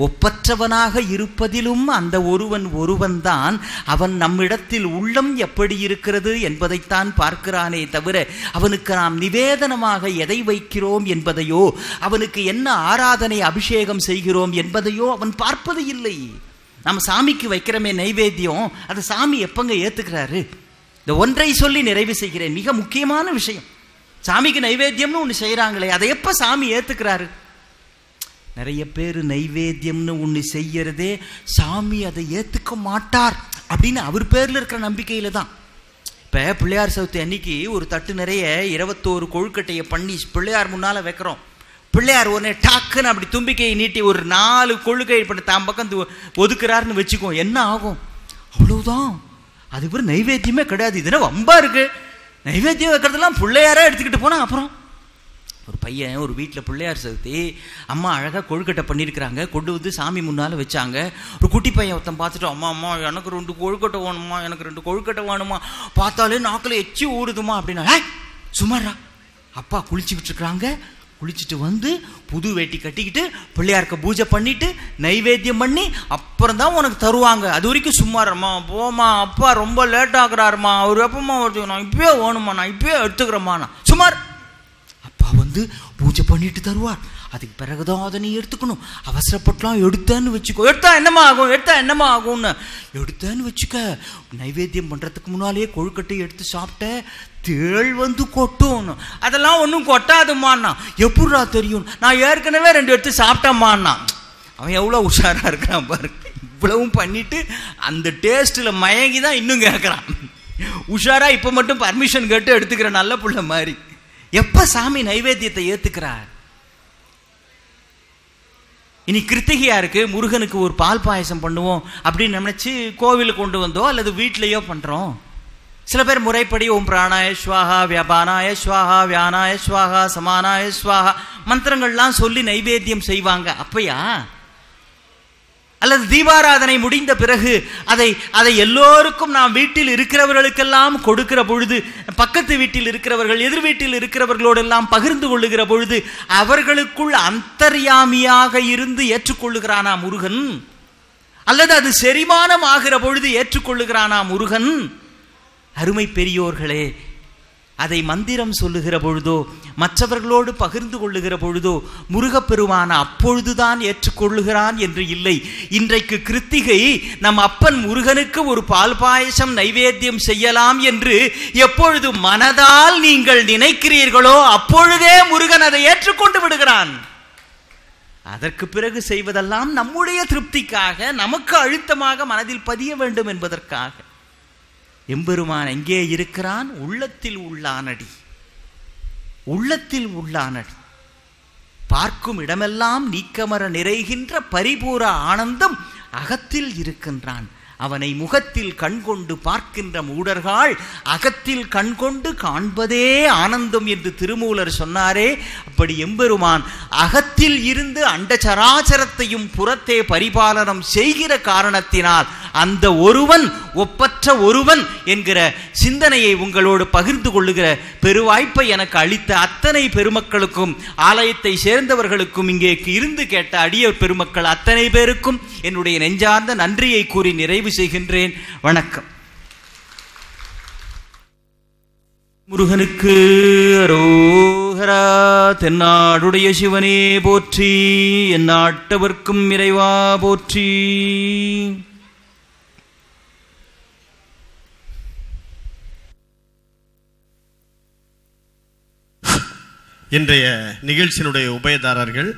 ஒப்பற்றவனாக இருப்பதிலும் அந்த ஒருவன் தான். அவன் நம்மிடத்தில் உள்ளம் எப்படி இருக்கிறது என்பதைத்தான் பார்க்கிறானே தவிர, அவனுக்கு நாம் நிவேதனமாக எதை வைக்கிறோம் என்பதையோ, அவனுக்கு என்ன ஆராதனை அபிஷேகம் செய்கிறோம் என்பதையோ அவன் பார்ப்பது இல்லை. நம்ம சாமிக்கு வைக்கிறோமே நைவேத்தியம், அதை சாமி எப்பங்க ஏத்துக்கிறாரு? இந்த ஒன்றை சொல்லி நிறைவு செய்கிறேன், மிக முக்கியமான விஷயம். சாமிக்கு நைவேத்தியம்னு ஒன்று செய்யறாங்களே, அதை எப்ப சாமி ஏத்துக்கிறாரு? நிறைய பேர் நைவேத்தியம்னு ஒன்று செய்யறதே சாமி அதை ஏத்துக்க மாட்டார் அப்படின்னு அவர் பேர்ல இருக்கிற நம்பிக்கையில தான். இப்ப பிள்ளையார் சதுர்த்தி அன்னைக்கு ஒரு தட்டு நிறைய 21 கொழுக்கட்டையை பண்ணி பிள்ளையார் முன்னால வைக்கிறோம். பிள்ளையார் உடனே டாக்குன்னு அப்படி தும்பிக்கையை நீட்டி ஒரு 4 கொழுக்கை பண்ணி தாம் பக்கம் ஒதுக்குறாருன்னு வச்சுக்கோ, என்ன ஆகும்? அவ்வளவுதான். அது ஒரு நைவேத்தியமே கிடையாது. இதுனா வம்பா இருக்கு. நைவேத்தியம் வைக்கிறதெல்லாம் பிள்ளையாரா எடுத்துக்கிட்டு போனா அப்புறம் ஒரு பையன் ஒரு வீட்டில் பிள்ளையார் சதுர்த்தி, அம்மா அழகாக கொழுக்கட்டை பண்ணியிருக்கிறாங்க, கொண்டு வந்து சாமி முன்னால் வச்சாங்க. ஒரு குட்டி பையன் ஒருத்தன் பார்த்துட்டு, அம்மா அம்மா எனக்கு 2 கொழுக்கட்டை வேணுமா, எனக்கு 2 கொழுக்கட்டை வேணுமா, பார்த்தாலே நாக்கில் எச்சி ஊறுதுமா அப்படின்னா, சும்மாரா, அப்பா குளிச்சுக்கிட்டு இருக்கிறாங்க, குளிச்சுட்டு வந்து புது வேட்டி கட்டிக்கிட்டு பிள்ளையாருக்கு பூஜை பண்ணிட்டு நைவேத்தியம் பண்ணி அப்புறம் தான் உனக்கு தருவாங்க. அது வரைக்கும் சும்மாரம்மா, போமா, அப்பா ரொம்ப லேட் ஆகுறாருமா, அவர் எப்பமா வருது, நான் இப்பயே வேணுமா, நான் இப்பயே எடுத்துக்கிறேம்மா, நான் சுமார். அப்பா வந்து பூஜை பண்ணிட்டு தருவார், அதுக்கு பிறகுதான் அதை நீ எடுத்துக்கணும். அவசரப்பட்டுலாம் எடுத்தேன்னு வச்சுக்கோ, எடுத்தா என்னமா ஆகும், எடுத்தா என்னமா ஆகும்னு எடுத்தேன்னு வச்சுக்க, நைவேத்தியம் பண்றதுக்கு முன்னாலேயே கொழுக்கட்டை எடுத்து சாப்பிட்ட தேள் வந்து கொட்டும். அதெல்லாம் ஒன்றும் கொட்டாதுமான்னா. எப்படா தெரியும்? நான் ஏற்கனவே 2 எடுத்து சாப்பிட்டேம்மான்னா. அவன் எவ்வளோ உஷாரா இருக்கிறான் பாரு. இவ்வளவும் பண்ணிட்டு அந்த டேஸ்ட்ல மயங்கி தான் இன்னும் கேட்கறான். உஷாரா இப்ப மட்டும் பர்மிஷன் கேட்டு எடுத்துக்கிற நல்ல புள்ள மாதிரி. எப்ப சாமி நைவேத்தியத்தை ஏத்துக்கிறார்? இனி கிருத்திகையா இருக்கு, முருகனுக்கு ஒரு பால் பாயசம் பண்ணுவோம் அப்படின்னு நினைச்சு கோவிலுக்கு கொண்டு வந்தோம் அல்லது வீட்டிலேயோ பண்றோம். சில பேர் முறைப்படி ஓம் பிராணாய ஸ்வாஹா, வியாபானாய ஸ்வாஹா, வியானாய ஸ்வாஹா, சமானாய ஸ்வாஹா மந்திரங்கள்லாம் சொல்லி நைவேத்தியம் செய்வாங்க. அப்பயா? அல்லது தீபாராதனை முடிந்த பிறகு அதை எல்லோருக்கும் நாம் வீட்டில் இருக்கிறவர்களுக்கெல்லாம் கொடுக்கிற பொழுது, பக்கத்து வீட்டில் இருக்கிறவர்கள் எதிர் வீட்டில் இருக்கிறவர்களோடெல்லாம் பகிர்ந்து கொள்ளுகிற பொழுது அவர்களுக்குள் அந்தர்யாமியாக இருந்து ஏற்றுக்கொள்ளுகிறானா முருகன்? அல்லது அது செரிமானம் ஆகிற பொழுது ஏற்றுக்கொள்ளுகிறானா முருகன்? அருமை பெரியோர்களே, அதை மந்திரம் சொல்லுகிற பொழுதோ மற்றவர்களோடு பகிர்ந்து கொள்ளுகிற பொழுதோ முருகப்பெருமான அப்பொழுதுதான் ஏற்றுக்கொள்ளுகிறான் என்று இல்லை. இன்றைக்கு கிருத்திகை, நம் அப்பன் முருகனுக்கு ஒரு பால் பாயசம் நைவேத்தியம் செய்யலாம் என்று எப்பொழுது மனதால் நீங்கள் நினைக்கிறீர்களோ அப்பொழுதே முருகன் அதை ஏற்றுக்கொண்டு விடுகிறான். அதற்கு பிறகு செய்வதெல்லாம் நம்முடைய திருப்திக்காக, நமக்கு அழுத்தமாக மனதில் பதிய வேண்டும் என்பதற்காக. எம்பெருமான் எங்கே இருக்கிறான்? உள்ளத்தில் உள்ளானடி, உள்ளத்தில் உள்ளானடி. பார்க்கும் இடமெல்லாம் நீக்கமர நிறைகின்ற பரிபூர ஆனந்தம் அகத்தில் இருக்கின்றான். அவனை முகத்தில் கண்கொண்டு பார்க்கின்ற மூடர்கள் அகத்தில் கண்கொண்டு காண்பதே ஆனந்தம் என்று திருமூலர் சொன்னாரே. அப்படி எம்பெருமான் அகத்தில் இருந்து அண்டசராச்சரத்தையும் புறத்தே பரிபாலனம் செய்கிற காரணத்தினால் அந்த ஒருவன் ஒப்பற்ற ஒருவன் என்கிற சிந்தனையை உங்களோடு பகிர்ந்து கொள்ளுகிற பெருவாய்ப்பை எனக்கு அளித்த அத்தனை பெருமக்களுக்கும், ஆலயத்தை சேர்ந்தவர்களுக்கும், இங்கே இருந்து கேட்ட அடியவர் பெருமக்கள் அத்தனை பேருக்கும் என்னுடைய நெஞ்சார்ந்த நன்றியை கூறி நிறைவு செய்கின்றேன். வணக்கம். முருகனுக்கு அரோகரா. தென்னாடுடைய சிவனே போற்றி, எந்நாட்டவர்க்கும் இறைவா போற்றி. இன்றைய நிகழ்ச்சியினுடைய உபயதாரர்கள்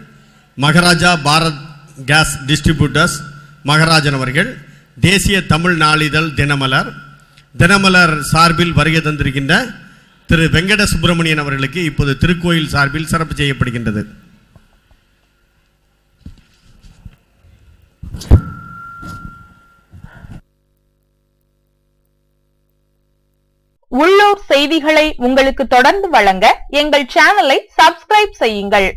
மகாராஜா பாரத் கேஸ் டிஸ்ட்ரிபியூட்டர்ஸ் மகாராஜன் அவர்கள், தேசிய தமிழ் நாளிதழ் தினமலர் சார்பில் வருகை தந்திருக்கின்ற திரு வெங்கட சுப்பிரமணியன் அவர்களுக்கு இப்போது திருக்கோயில் சார்பில் சிறப்பு செய்யப்படுகின்றது. உள்ளூர் செய்திகளை உங்களுக்கு தொடர்ந்து வழங்க எங்கள் சேனலை சப்ஸ்கிரைப் செய்யுங்கள்.